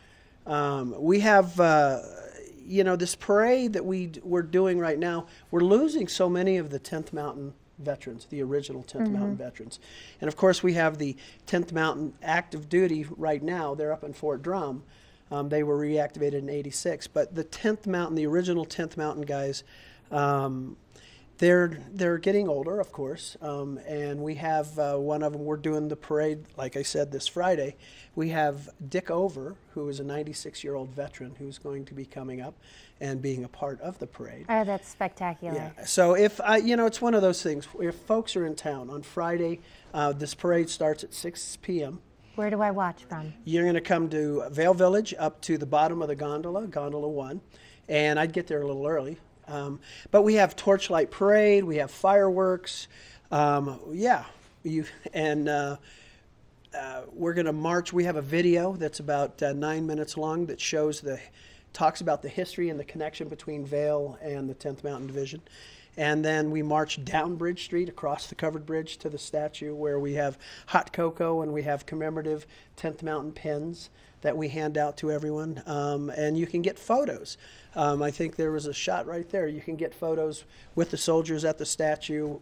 we have this parade that we're doing right now. We're losing so many of the 10th Mountain veterans, the original 10th Mountain veterans. And of course we have the 10th Mountain active duty right now. They're up in Fort Drum. They were reactivated in '86, but the 10th Mountain, the original 10th Mountain guys, they're getting older, of course, and we have one of them. We're doing the parade, like I said, this Friday. We have Dick Over, who is a 96-year-old veteran who's going to be coming up and being a part of the parade. Oh, that's spectacular. Yeah. So if it's one of those things. If folks are in town on Friday, this parade starts at 6 p.m. Where do I watch from? You're going to come to Vail Village, up to the bottom of the gondola 1, and I'd get there a little early. But we have torchlight parade, we have fireworks, we're going to march. We have a video that's about 9 minutes long that talks about the history and the connection between Vail and the 10th Mountain Division. And then we march down Bridge Street across the covered bridge to the statue where we have hot cocoa and we have commemorative 10th Mountain pins that we hand out to everyone. And you can get photos. I think there was a shot right there. You can get photos with the soldiers at the statue,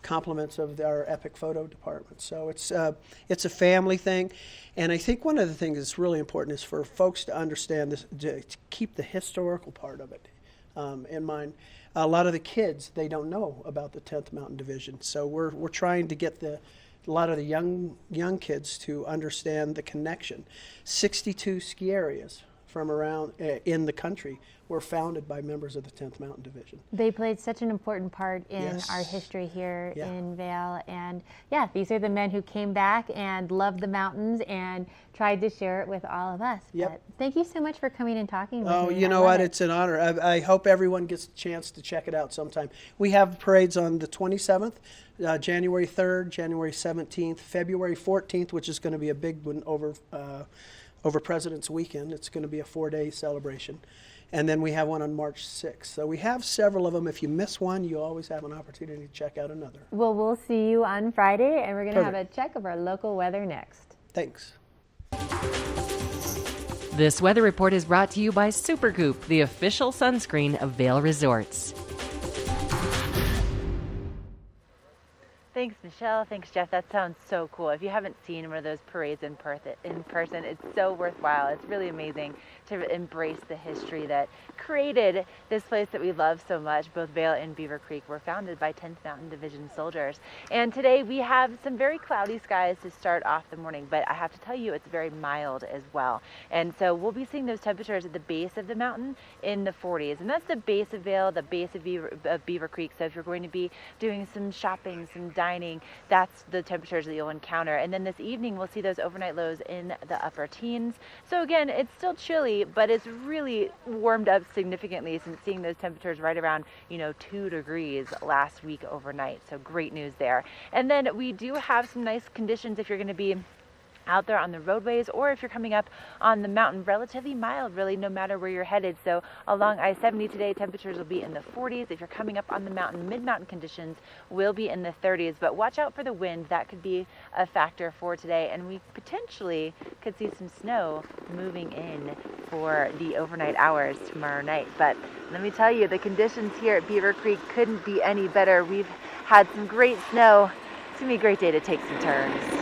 compliments of our epic photo department. So it's a family thing. And I think one of the things that's really important is for folks to understand this, to keep the historical part of it in mind. A lot of the kids, they don't know about the 10th Mountain Division. So we're trying to get a lot of the young kids to understand the connection. 62 ski areas from around in the country were founded by members of the 10th Mountain Division. They played such an important part in Yes. our history here Yeah. in Vail. And yeah, these are the men who came back and loved the mountains and tried to share it with all of us. Yep. But thank you so much for coming and talking with me. Oh, you I know love what? it. It's an honor. I hope everyone gets a chance to check it out sometime. We have parades on the 27th, January 3rd, January 17th, February 14th, which is going to be a big one over President's Weekend. It's going to be a 4-day celebration. And then we have one on March 6th. So we have several of them. If you miss one, you always have an opportunity to check out another. Well, we'll see you on Friday, and we're going to have a Perfect. check of our local weather next. Thanks. This weather report is brought to you by Supergoop, the official sunscreen of Vail Resorts. Thanks, Michelle. Thanks, Jeff. That sounds so cool. If you haven't seen one of those parades in person, it's so worthwhile. It's really amazing to embrace the history that created this place that we love so much. Both Vail and Beaver Creek were founded by 10th Mountain Division soldiers. And today we have some very cloudy skies to start off the morning, but I have to tell you, it's very mild as well. And so we'll be seeing those temperatures at the base of the mountain in the 40s. And that's the base of Vail, the base of Beaver Creek. So if you're going to be doing some shopping, some dining, that's the temperatures that you'll encounter. And then this evening, we'll see those overnight lows in the upper teens. So again, it's still chilly, but it's really warmed up significantly since seeing those temperatures right around, 2 degrees last week overnight. So great news there. And then we do have some nice conditions if you're going to be out there on the roadways, or if you're coming up on the mountain, relatively mild, really, no matter where you're headed. So along I-70 today, temperatures will be in the 40s. If you're coming up on the mountain, mid-mountain conditions will be in the 30s, but watch out for the wind. That could be a factor for today, and we potentially could see some snow moving in for the overnight hours tomorrow night. But let me tell you, the conditions here at Beaver Creek couldn't be any better. We've had some great snow. It's gonna be a great day to take some turns.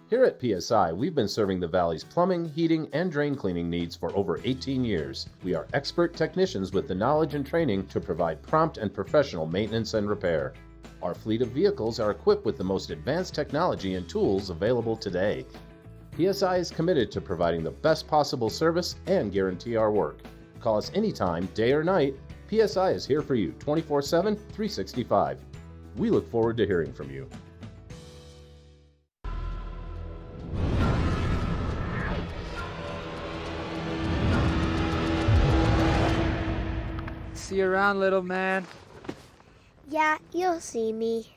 Here at PSI, we've been serving the Valley's plumbing, heating, and drain cleaning needs for over 18 years. We are expert technicians with the knowledge and training to provide prompt and professional maintenance and repair. Our fleet of vehicles are equipped with the most advanced technology and tools available today. PSI is committed to providing the best possible service and guarantee our work. Call us anytime, day or night. PSI is here for you 24/7, 365. We look forward to hearing from you. See you around, little man. Yeah, you'll see me.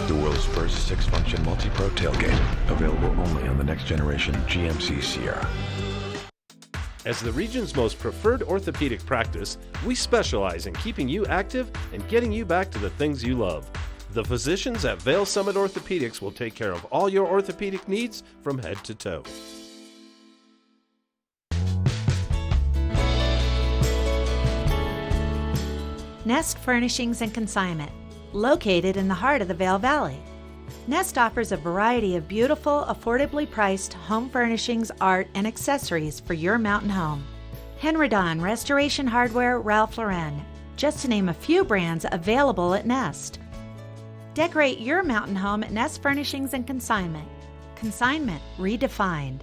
The world's first 6-function multi-pro tailgate, available only on the next generation GMC Sierra. As the region's most preferred orthopedic practice, we specialize in keeping you active and getting you back to the things you love. The physicians at Vail Summit Orthopedics will take care of all your orthopedic needs from head to toe. Nest Furnishings and Consignment, located in the heart of the Vail Valley. Nest offers a variety of beautiful, affordably priced home furnishings, art, and accessories for your mountain home. Henredon Restoration Hardware, Ralph Lauren. just to name a few brands available at Nest. Decorate your mountain home at Nest Furnishings and Consignment. Consignment redefined.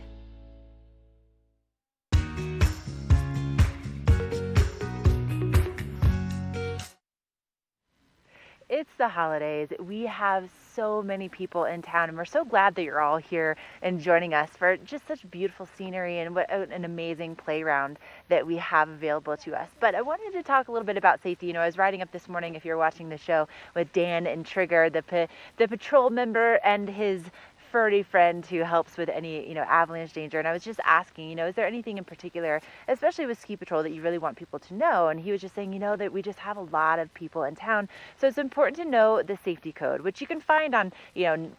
It's the holidays. We have so many people in town, and we're so glad that you're all here and joining us for just such beautiful scenery and what an amazing playground that we have available to us. But I wanted to talk a little bit about safety. You know, I was riding up this morning, if you're watching the show, with Dan and Trigger, the patrol member and his furry friend who helps with any, avalanche danger. And I was just asking, is there anything in particular, especially with ski patrol, that you really want people to know? And he was just saying, that we just have a lot of people in town. So it's important to know the safety code, which you can find on,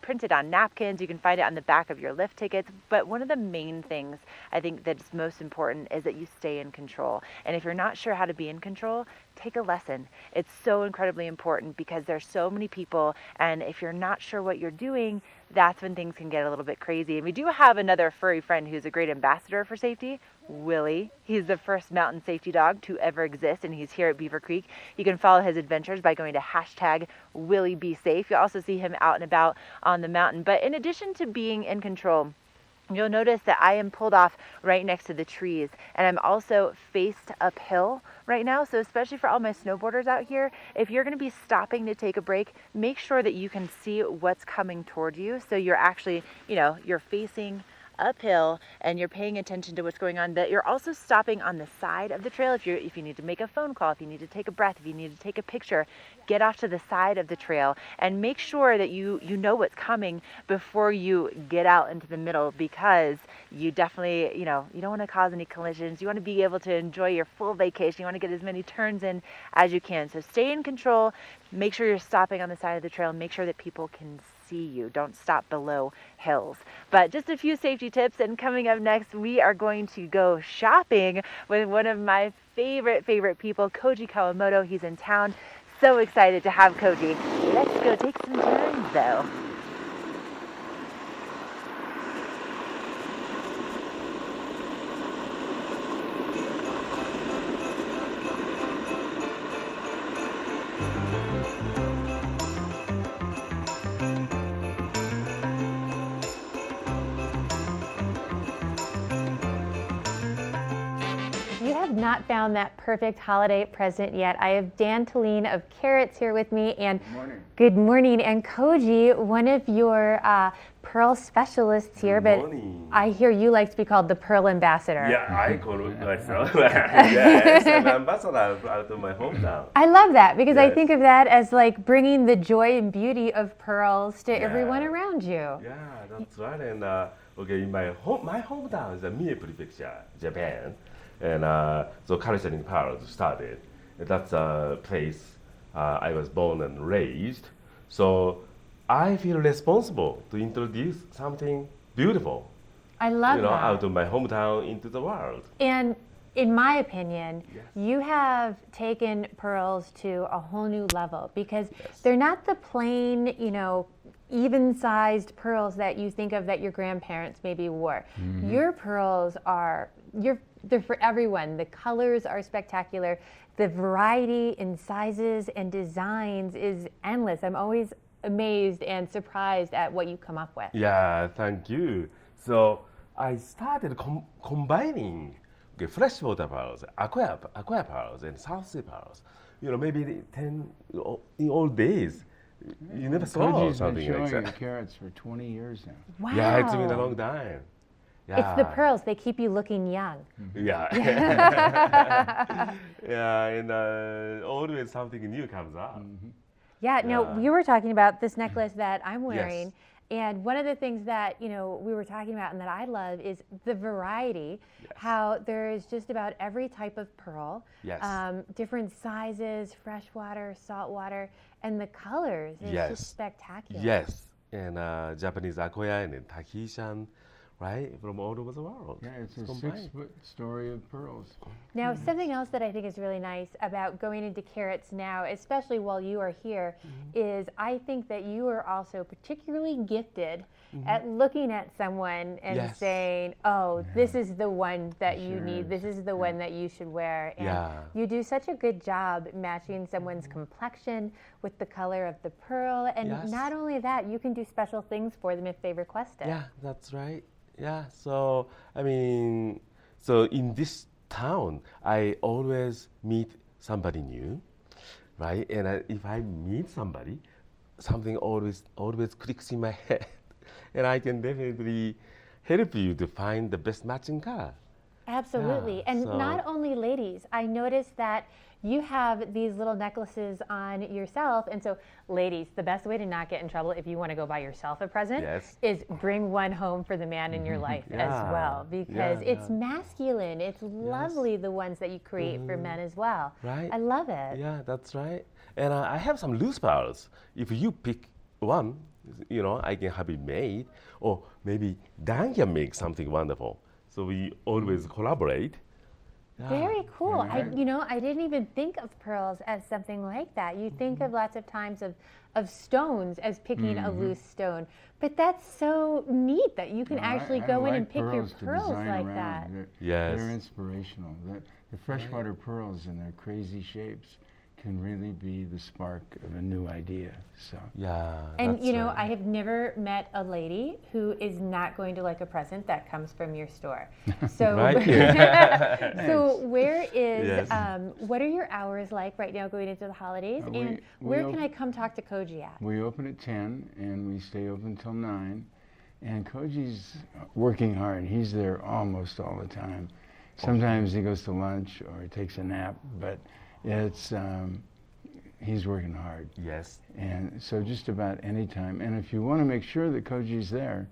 printed on napkins. You can find it on the back of your lift tickets. But one of the main things I think that's most important is that you stay in control. And if you're not sure how to be in control, take a lesson. It's so incredibly important because there's so many people, and if you're not sure what you're doing, that's when things can get a little bit crazy. And we do have another furry friend who's a great ambassador for safety, Willie. He's the first mountain safety dog to ever exist, and he's here at Beaver Creek. You can follow his adventures by going to #WillieBeSafe. You'll also see him out and about on the mountain. But in addition to being in control, you'll notice that I am pulled off right next to the trees, and I'm also faced uphill right now. So especially for all my snowboarders out here, if you're going to be stopping to take a break, make sure that you can see what's coming toward you. So you're actually, you're facing uphill and you're paying attention to what's going on, that you're also stopping on the side of the trail. If you need to make a phone call, if you need to take a breath, if you need to take a picture, get off to the side of the trail and make sure that you know what's coming before you get out into the middle, because you definitely, you don't want to cause any collisions. You want to be able to enjoy your full vacation. You want to get as many turns in as you can. So stay in control. Make sure you're stopping on the side of the trail. Make sure that people can see you. Don't stop below hills. But just a few safety tips, and coming up next, we are going to go shopping with one of my favorite people, Koji Kawamoto. He's in town. So excited to have Koji. Let's go take some turns though. Not found that perfect holiday present yet. I have Dan Talene of Carrots here with me, and good morning. And Koji, one of your pearl specialists here, but I hear you like to be called the Pearl Ambassador. Yeah, I call myself yes, an ambassador out of my hometown. I love that because I think of that as like bringing the joy and beauty of pearls to everyone around you. Yeah, that's right. And okay, in my hometown is Mie Prefecture, Japan. And so Kalishanin Pearls started. That's a place I was born and raised. So I feel responsible to introduce something beautiful. I love that. Out of my hometown into the world. And in my opinion, you have taken pearls to a whole new level because they're not the plain, even-sized pearls that you think of that your grandparents maybe wore. Mm-hmm. Your pearls they're for everyone. The colors are spectacular. The variety in sizes and designs is endless. I'm always amazed and surprised at what you come up with. Yeah, thank you. So I started combining freshwater pearls, aqua pearls, and South Sea pearls. Maybe in old days. You never saw something like that. Koji's been showing Carrots for 20 years now. Wow. Yeah, it's been a long time. Yeah. It's the pearls. They keep you looking young. Yeah. Yeah, and always something new comes up. Mm-hmm. Yeah, no, you were talking about this necklace that I'm wearing. And one of the things that, we were talking about and that I love is the variety, how there is just about every type of pearl, different sizes, freshwater, saltwater, and the colors. It's just spectacular. Yes, and Japanese Akoya and Tahitian, right? From all over the world. Yeah, it's a combined. 6-foot story of pearls. Now, something else that I think is really nice about going into carats now, especially while you are here, is I think that you are also particularly gifted at looking at someone and Yes. saying, oh, this is the one that you need, this is the one that you should wear. And you do such a good job matching someone's complexion with the color of the pearl. And Yes. not only that, you can do special things for them if they request it. Yeah, that's right. Yeah, so I mean, so in this town, I always meet somebody new, right? And if I meet somebody, something always clicks in my head, and I can definitely help you to find the best matching color. Absolutely. Yeah, and so- not only ladies, I noticed that you have these little necklaces on yourself. And so, ladies, the best way to not get in trouble if you want to go buy yourself a present Yes. is bring one home for the man in your life as Yeah. well. Because Yeah, it's masculine. It's lovely, the ones that you create for men as well. Right. I love it. Yeah, that's right. And I have some loose pearls. If you pick one, you know, I can have it made, or maybe Dan can make something wonderful. So we always collaborate. Yeah. Very cool. Yeah. I didn't even think of pearls as something like that. You think of lots of times of stones as picking a loose stone, but that's so neat that you can actually I go in like and pick your pearls to pearls design like around. that. Yes. They're inspirational. The freshwater pearls in their crazy shapes can really be the spark of a new idea. So Yeah. And that's you know, right. I have never met a lady who is not going to like a present that comes from your store. So, Right? so where is, Yes. what are your hours like right now going into the holidays? And where can I come talk to Koji at? we open at 10 and we stay open till 9. And Koji's working hard. He's there almost all the time. Sometimes he goes to lunch or he takes a nap, but it's he's working hard. Yes. And so just about any time. And if you want to make sure that Koji's there,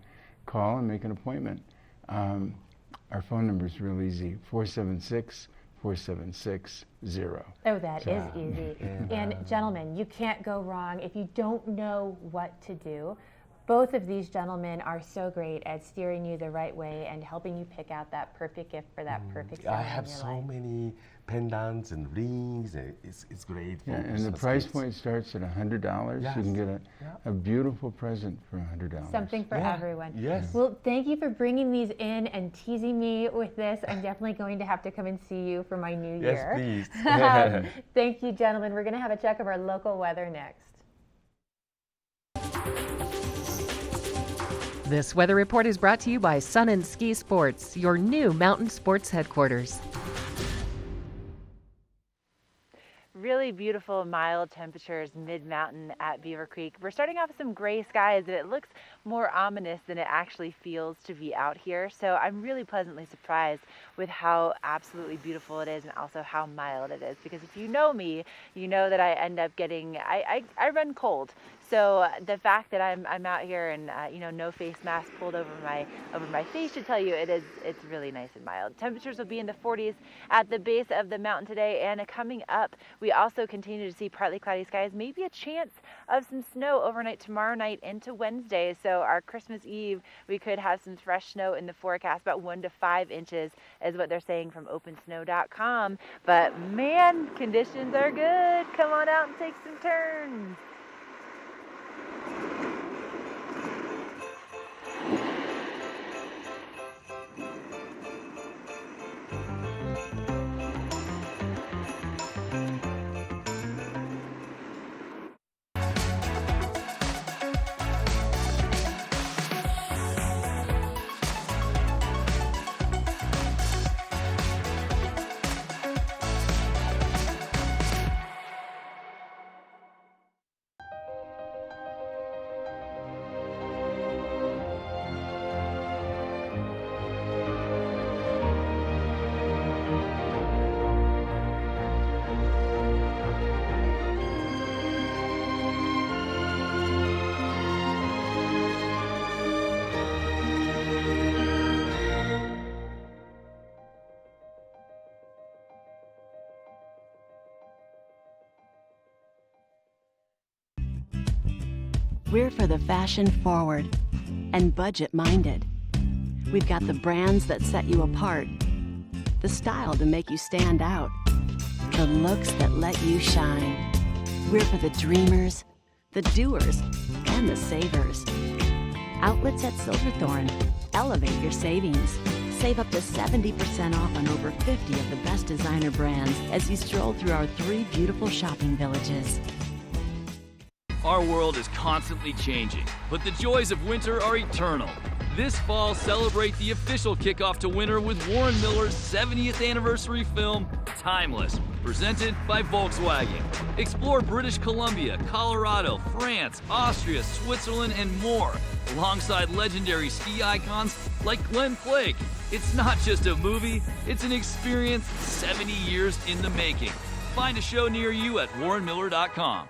call and make an appointment. Our phone number is real easy, 476-4760. Oh, that is easy. And gentlemen, you can't go wrong if you don't know what to do. Both of these gentlemen are so great at steering you the right way and helping you pick out that perfect gift for that perfect I someone have in your so life. many pendants and rings. And it's great. For Yeah, and the Christmas price gifts. point starts at $100. Yes. You can get a beautiful present for $100. Something for everyone. Yes. Well, thank you for bringing these in and teasing me with this. I'm definitely going to have to come and see you for my new Yes, year. please. Thank you, gentlemen. We're going to have a check of our local weather next. This weather report is brought to you by Sun and Ski Sports, your new mountain sports headquarters. Really beautiful, mild temperatures mid-mountain at Beaver Creek. We're starting off with some gray skies, and it looks more ominous than it actually feels to be out here. So I'm really pleasantly surprised with how absolutely beautiful it is and also how mild it is. Because if you know me, you know that I end up getting, I run cold. So the fact that I'm out here and no face mask pulled over my face should tell you it's really nice and mild. Temperatures will be in the 40s at the base of the mountain today, and coming up, we also continue to see partly cloudy skies, maybe a chance of some snow overnight tomorrow night into Wednesday. So our Christmas Eve, we could have some fresh snow in the forecast, about 1 to 5 inches is what they're saying from OpenSnow.com. But man, conditions are good. Come on out and take some turns. We're for the fashion forward and budget minded. We've got the brands that set you apart, the style to make you stand out, the looks that let you shine. We're for the dreamers, the doers, and the savers. Outlets at Silverthorne. Elevate your savings. Save up to 70% off on over 50 of the best designer brands as you stroll through our 3 beautiful shopping villages. Our world is constantly changing, but the joys of winter are eternal. This fall, celebrate the official kickoff to winter with Warren Miller's 70th anniversary film, Timeless, presented by Volkswagen. Explore British Columbia, Colorado, France, Austria, Switzerland, and more, alongside legendary ski icons like Glenn Flake. It's not just a movie, it's an experience 70 years in the making. Find a show near you at warrenmiller.com.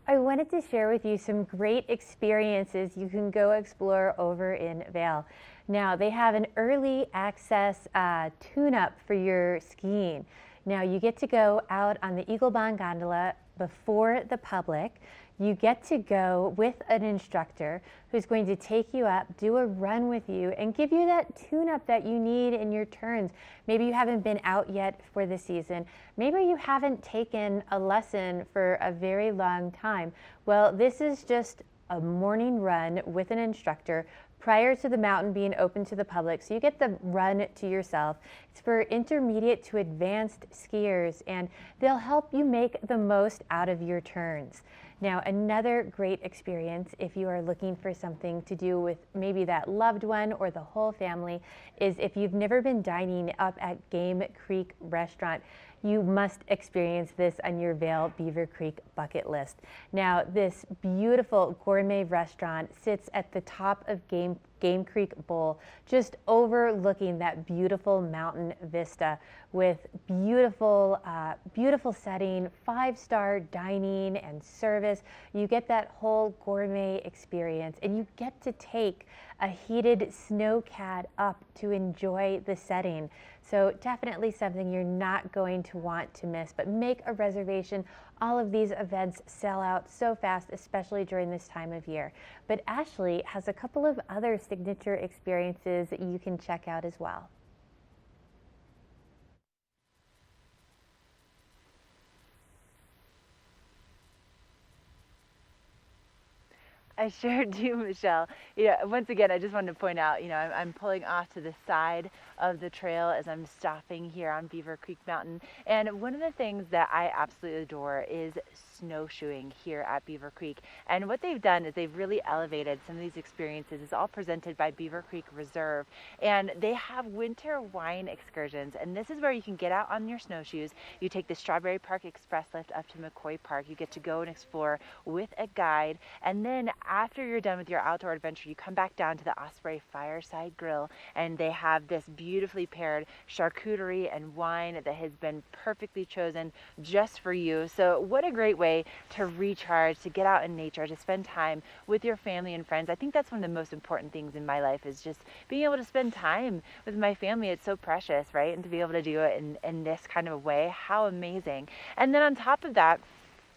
I wanted to share with you some great experiences you can go explore over in Vail. Now, they have an early access tune-up for your skiing. Now, you get to go out on the Eagle Bond Gondola before the public. You get to go with an instructor who's going to take you up, do a run with you, and give you that tune-up that you need in your turns. Maybe you haven't been out yet for the season. Maybe you haven't taken a lesson for a very long time. Well, this is just a morning run with an instructor prior to the mountain being open to the public, so you get the run to yourself. It's for intermediate to advanced skiers, and they'll help you make the most out of your turns. Now, another great experience if you are looking for something to do with maybe that loved one or the whole family is if you've never been dining up at Game Creek Restaurant. You must experience this on your Vail Beaver Creek bucket list. Now, this beautiful gourmet restaurant sits at the top of Game Creek Bowl, just overlooking that beautiful mountain vista with beautiful setting, 5-star dining and service. You get that whole gourmet experience, and you get to take a heated snowcat up to enjoy the setting. So definitely something you're not going to want to miss, but make a reservation. All of these events sell out so fast, especially during this time of year. But Ashley has a couple of other signature experiences that you can check out as well. I sure do, Michelle. Once again, I just wanted to point out, I'm pulling off to the side of the trail as I'm stopping here on Beaver Creek Mountain. And one of the things that I absolutely adore is snowshoeing here at Beaver Creek. And what they've done is they've really elevated some of these experiences. It's all presented by Beaver Creek Reserve. And they have winter wine excursions. And this is where you can get out on your snowshoes. You take the Strawberry Park Express lift up to McCoy Park. You get to go and explore with a guide. And then after you're done with your outdoor adventure, you come back down to the Osprey Fireside Grill, and they have this beautifully paired charcuterie and wine that has been perfectly chosen just for you. So what a great way to recharge, to get out in nature, to spend time with your family and friends. I think that's one of the most important things in my life, is just being able to spend time with my family. It's so precious, right? And to be able to do it in this kind of a way, how amazing. And then on top of that,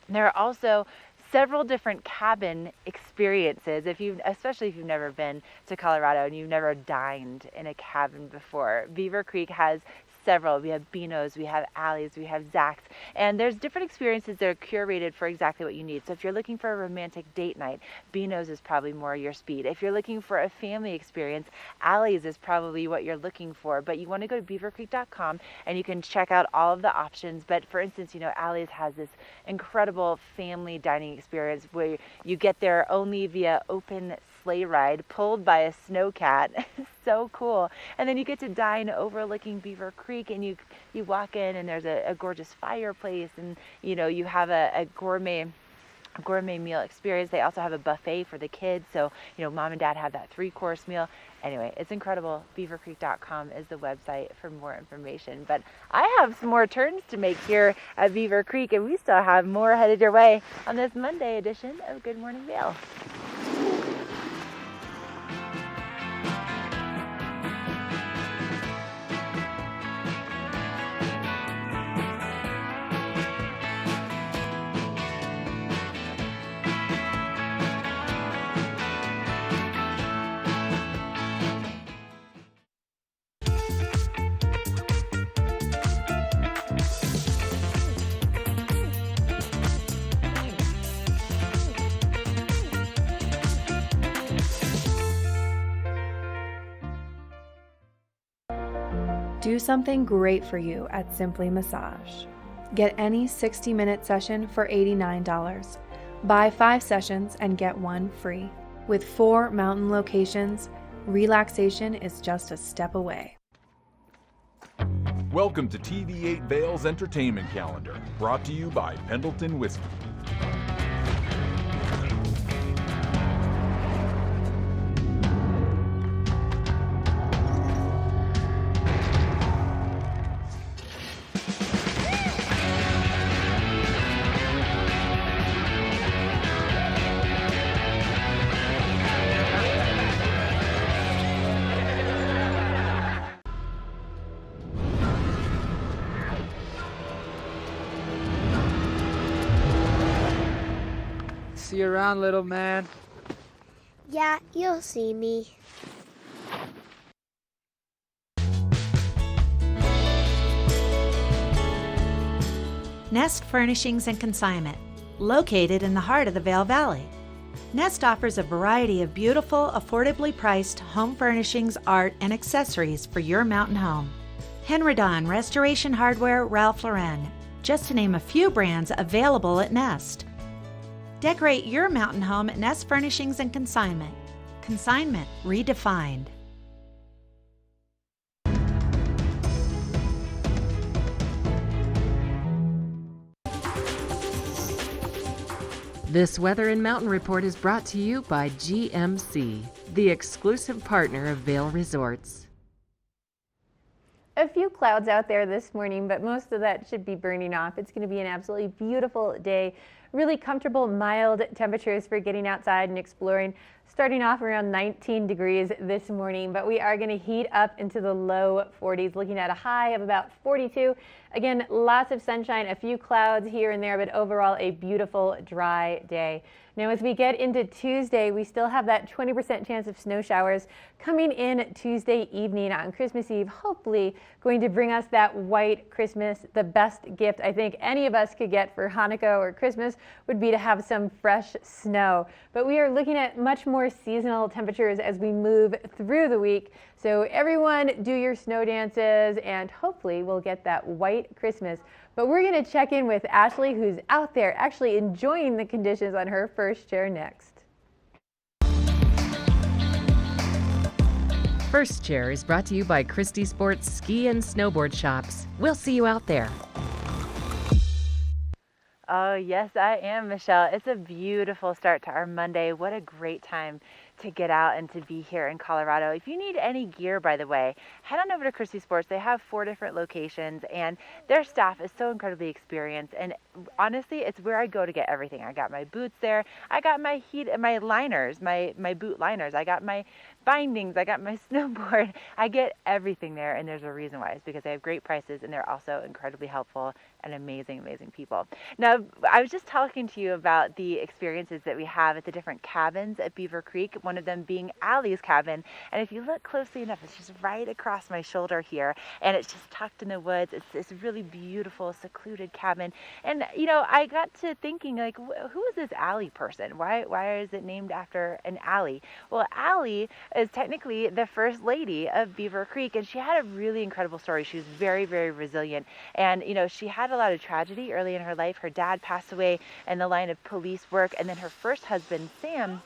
there are also several different cabin experiences. Especially if you've never been to Colorado and you've never dined in a cabin before, Beaver Creek has several. We have Beano's, we have Allie's, we have Zach's, and there's different experiences that are curated for exactly what you need. So if you're looking for a romantic date night, Beano's is probably more your speed. If you're looking for a family experience, Allie's is probably what you're looking for. But you want to go to beavercreek.com and you can check out all of the options. But for instance, Allie's has this incredible family dining experience where you get there only via open sleigh ride pulled by a snowcat. So cool. And then you get to dine overlooking Beaver Creek, and you walk in and there's a gorgeous fireplace, and you have a gourmet meal experience. They also have a buffet for the kids, so mom and dad have that 3-course meal. Anyway, it's incredible. beavercreek.com is the website for more information. But I have some more turns to make here at Beaver Creek, and we still have more headed your way on this Monday edition of Good Morning Vail. Do something great for you at Simply Massage. Get any 60-minute session for $89. Buy 5 sessions and get 1 free. With 4 mountain locations, relaxation is just a step away. Welcome to TV8 Vail's Entertainment Calendar, brought to you by Pendleton Whiskey. See you around, little man. Yeah, you'll see me. Nest Furnishings and Consignment, located in the heart of the Vail Valley. Nest offers a variety of beautiful, affordably priced home furnishings, art, and accessories for your mountain home. Henredon, Restoration Hardware, Ralph Lauren, just to name a few brands available at Nest. Decorate your mountain home at Nest Furnishings and Consignment. Consignment redefined. This Weather and Mountain Report is brought to you by GMC, the exclusive partner of Vail Resorts. A few clouds out there this morning, but most of that should be burning off. It's going to be an absolutely beautiful day. Really comfortable, mild temperatures for getting outside and exploring. Starting off around 19 degrees this morning, but we are going to heat up into the low 40s, looking at a high of about 42. Again, lots of sunshine, a few clouds here and there, but overall a beautiful dry day. Now, as we get into Tuesday, we still have that 20% chance of snow showers coming in Tuesday evening on Christmas Eve, hopefully going to bring us that white Christmas. The best gift I think any of us could get for Hanukkah or Christmas would be to have some fresh snow. But we are looking at much more seasonal temperatures as we move through the week. So everyone do your snow dances and hopefully we'll get that white Christmas. But we're going to check in with Ashley, who's out there actually enjoying the conditions on her first chair next. First Chair is brought to you by Christie Sports Ski and Snowboard Shops. We'll see you out there. Oh, yes, I am, Michelle. It's a beautiful start to our Monday. What a great time to get out and to be here in Colorado. If you need any gear, by the way, head on over to Christie Sports. They have 4 different locations and their staff is so incredibly experienced. And honestly, it's where I go to get everything. I got my boots there. I got my liners, my boot liners. I got my bindings. I got my snowboard. I get everything there, and there's a reason why. It's because they have great prices and they're also incredibly helpful and amazing, amazing people. Now, I was just talking to you about the experiences that we have at the different cabins at Beaver Creek, one of them being Allie's cabin. And if you look closely enough, it's just right across my shoulder here, and it's just tucked in the woods. It's this really beautiful, secluded cabin. And, you know, I got to thinking, like, who is this Allie person? Why is it named after an Allie? Well, Allie is technically the first lady of Beaver Creek, and she had a really incredible story. She was very, very resilient. And, you know, she had a lot of tragedy early in her life. Her dad passed away in the line of police work, and then her first husband, Sam,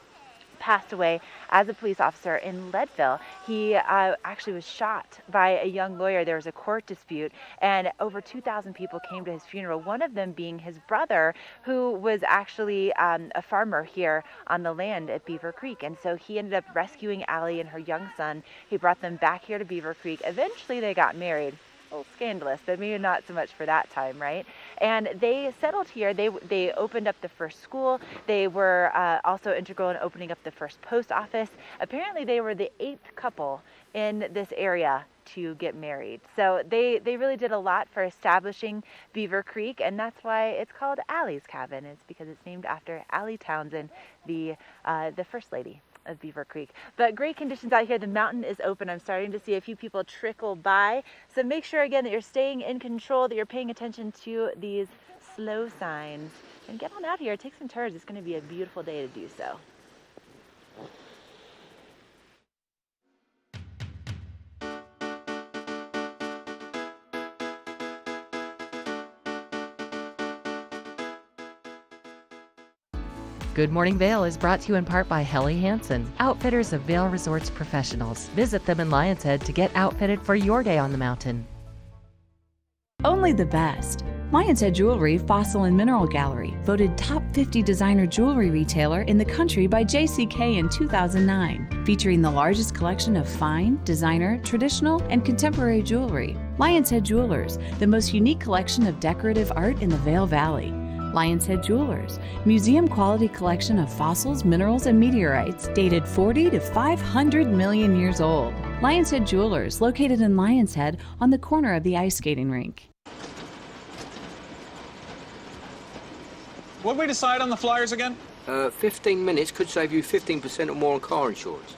passed away as a police officer in Leadville. He actually was shot by a young lawyer. There was a court dispute, and over 2,000 people came to his funeral, one of them being his brother, who was actually a farmer here on the land at Beaver Creek. And so he ended up rescuing Allie and her young son. He brought them back here to Beaver Creek. Eventually they got married. A little scandalous, but maybe not so much for that time, right? And they settled here. They opened up the first school. They were also integral in opening up the first post office. Apparently, they were the 8th couple in this area to get married. So they really did a lot for establishing Beaver Creek, and that's why it's called Allie's Cabin. It's because it's named after Allie Townsend, the first lady of Beaver Creek. But great conditions out here. The mountain is open. I'm starting to see a few people trickle by. So make sure again that you're staying in control, that you're paying attention to these slow signs, and get on out here. Take some turns. It's going to be a beautiful day to do so. Good Morning Vail is brought to you in part by Helly Hansen, outfitters of Vail Resorts professionals. Visit them in Lion's Head to get outfitted for your day on the mountain. Only the best. Lion's Head Jewelry Fossil and Mineral Gallery, voted top 50 designer jewelry retailer in the country by JCK in 2009, featuring the largest collection of fine, designer, traditional, and contemporary jewelry. Lion's Head Jewelers, the most unique collection of decorative art in the Vail Valley. Lion's Head Jewelers, museum quality collection of fossils, minerals, and meteorites dated 40 to 500 million years old. Lion's Head Jewelers, located in Lion's Head on the corner of the ice skating rink. What did we decide on the flyers again? 15 minutes could save you 15% or more on car insurance.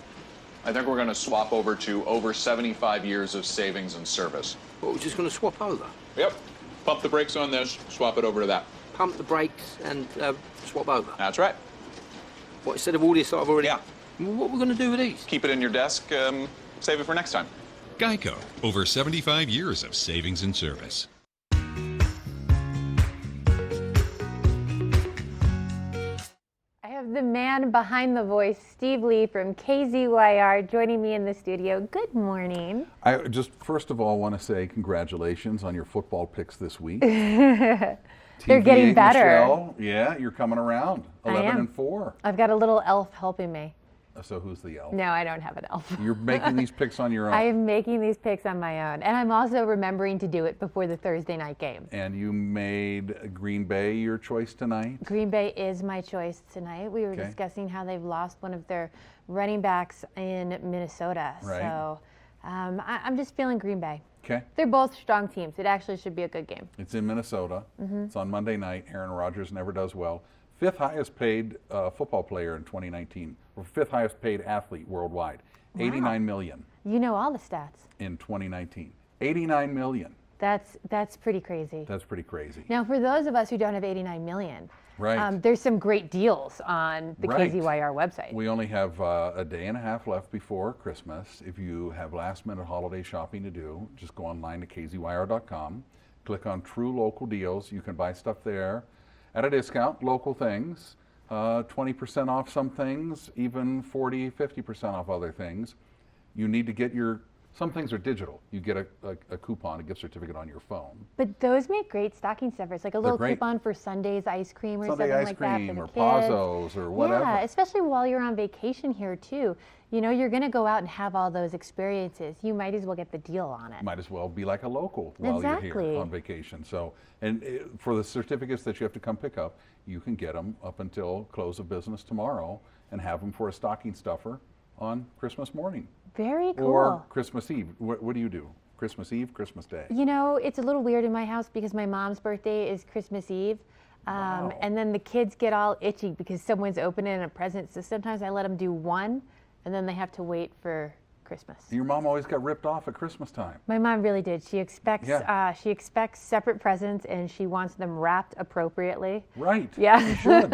I think we're going to swap over to over 75 years of savings and service. What, we're just going to swap over? Yep. Pump the brakes on this, swap it over to that. Pump the brakes and swap over? That's right. What, instead of all this I've already... Yeah. What are we going to do with these? Keep it in your desk, save it for next time. Geico, over 75 years of savings and service. I have the man behind the voice, Steve Lee from KZYR, joining me in the studio. Good morning. I just first of all want to say congratulations on your football picks this week. They're getting better. Michelle, yeah, you're coming around. 11-4. I've got a little elf helping me. So who's the elf? No, I don't have an elf. You're making these picks on your own. I am making these picks on my own. And I'm also remembering to do it before the Thursday night game. And you made Green Bay your choice tonight? Green Bay is my choice tonight. We were discussing how they've lost one of their running backs in Minnesota. Right. So I'm just feeling Green Bay. Okay. They're both strong teams. It actually should be a good game. It's in Minnesota. It's on Monday night. Aaron Rodgers never does well. Fifth highest paid football player in 2019, or fifth highest paid athlete worldwide, wow. 89 million. You know all the stats. In 2019, 89 million. That's pretty crazy. That's pretty crazy. Now, for those of us who don't have 89 million, right. There's some great deals on the KZYR website. We only have a day and a half left before Christmas. If you have last-minute holiday shopping to do, just go online to kzyr.com, click on True Local Deals. You can buy stuff there at a discount, local things, 20% off some things, even 40, 50% off other things. You need to get some things are digital. You get a coupon, a gift certificate on your phone. But those make great stocking stuffers, like a little coupon for Sunday's ice cream or something like that for the kids. Sunday ice cream or Pazos or whatever. Yeah, especially while you're on vacation here too. You know, you're going to go out and have all those experiences. You might as well get the deal on it. Might as well be like a local while you're here on vacation. So, and for the certificates that you have to come pick up, you can get them up until close of business tomorrow and have them for a stocking stuffer on Christmas morning. Very cool. Or Christmas Eve. What do you do? Christmas Eve, Christmas Day? You know, it's a little weird in my house because my mom's birthday is Christmas Eve. Wow. And then the kids get all itchy because someone's opening a present. So sometimes I let them do one, and then they have to wait for Christmas. Your mom always got ripped off at Christmas time. My mom really did. She expects separate presents, and she wants them wrapped appropriately. Right. Yeah. She should.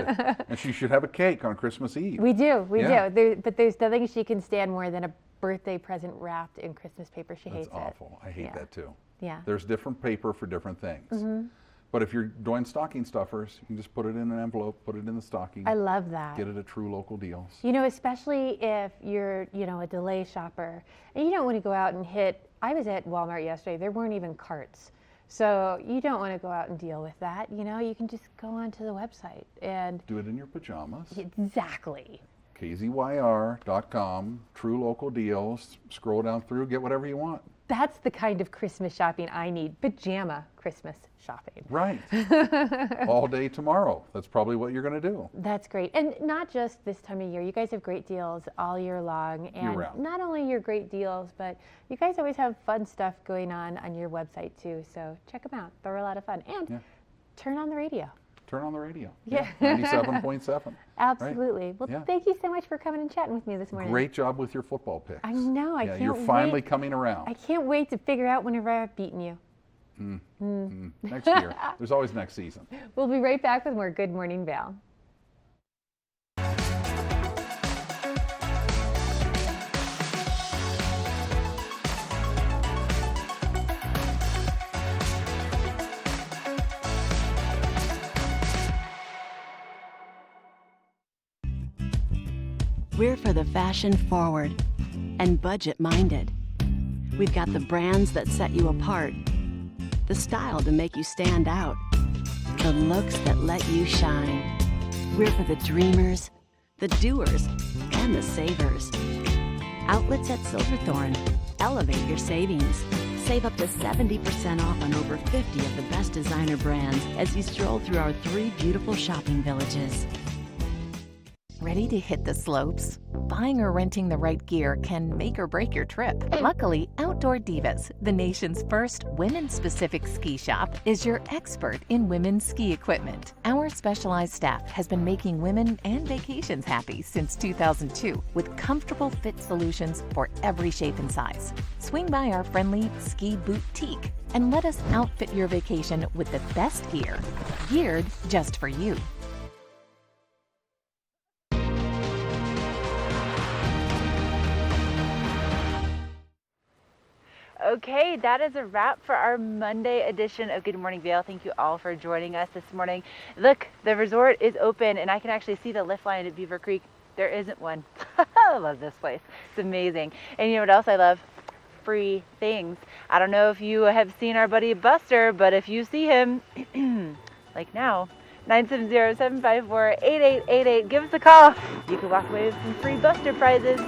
And she should have a cake on Christmas Eve. We do. But there's nothing she can stand more than a birthday present wrapped in Christmas paper. She hates it. That's awful. I hate that too. Yeah. There's different paper for different things. But if you're doing stocking stuffers, you can just put it in an envelope, put it in the stocking. I love that. Get it at True Local Deals. You know, especially if you're, a delay shopper and you don't want to go out and I was at Walmart yesterday, there weren't even carts. So you don't want to go out and deal with that. You know, you can just go onto the website and do it in your pajamas. Exactly. KZYR.com, True Local Deals, scroll down through, get whatever you want. That's the kind of Christmas shopping I need, pajama Christmas shopping. Right. All day tomorrow. That's probably what you're going to do. That's great. And not just this time of year. You guys have great deals all year long. And year-round. Not only your great deals, but you guys always have fun stuff going on your website too. So check them out. They're a lot of fun. And turn on the radio. Turn on the radio. Yeah. 97.7. Absolutely. Right. Well, thank you so much for coming and chatting with me this morning. Great job with your football picks. I know. I can't you're finally coming around. I can't wait to figure out whenever I've beaten you. Next year. There's always next season. We'll be right back with more Good Morning Val. We're for the fashion forward and budget minded. We've got the brands that set you apart, the style to make you stand out, the looks that let you shine. We're for the dreamers, the doers, and the savers. Outlets at Silverthorne. Elevate your savings. Save up to 70% off on over 50 of the best designer brands as you stroll through our 3 beautiful shopping villages. Ready to hit the slopes? Buying or renting the right gear can make or break your trip. Luckily, Outdoor Divas, the nation's first women-specific ski shop, is your expert in women's ski equipment. Our specialized staff has been making women and vacations happy since 2002 with comfortable fit solutions for every shape and size. Swing by our friendly ski boutique and let us outfit your vacation with the best gear, geared just for you. Okay, that is a wrap for our Monday edition of Good Morning Vail. Thank you all for joining us this morning. Look, the resort is open and I can actually see the lift line at Beaver Creek. There isn't one. I love this place. It's amazing. And you know what else I love? Free things. I don't know if you have seen our buddy Buster, but if you see him, like now, 970-754-8888, give us a call. You can walk away with some free Buster prizes.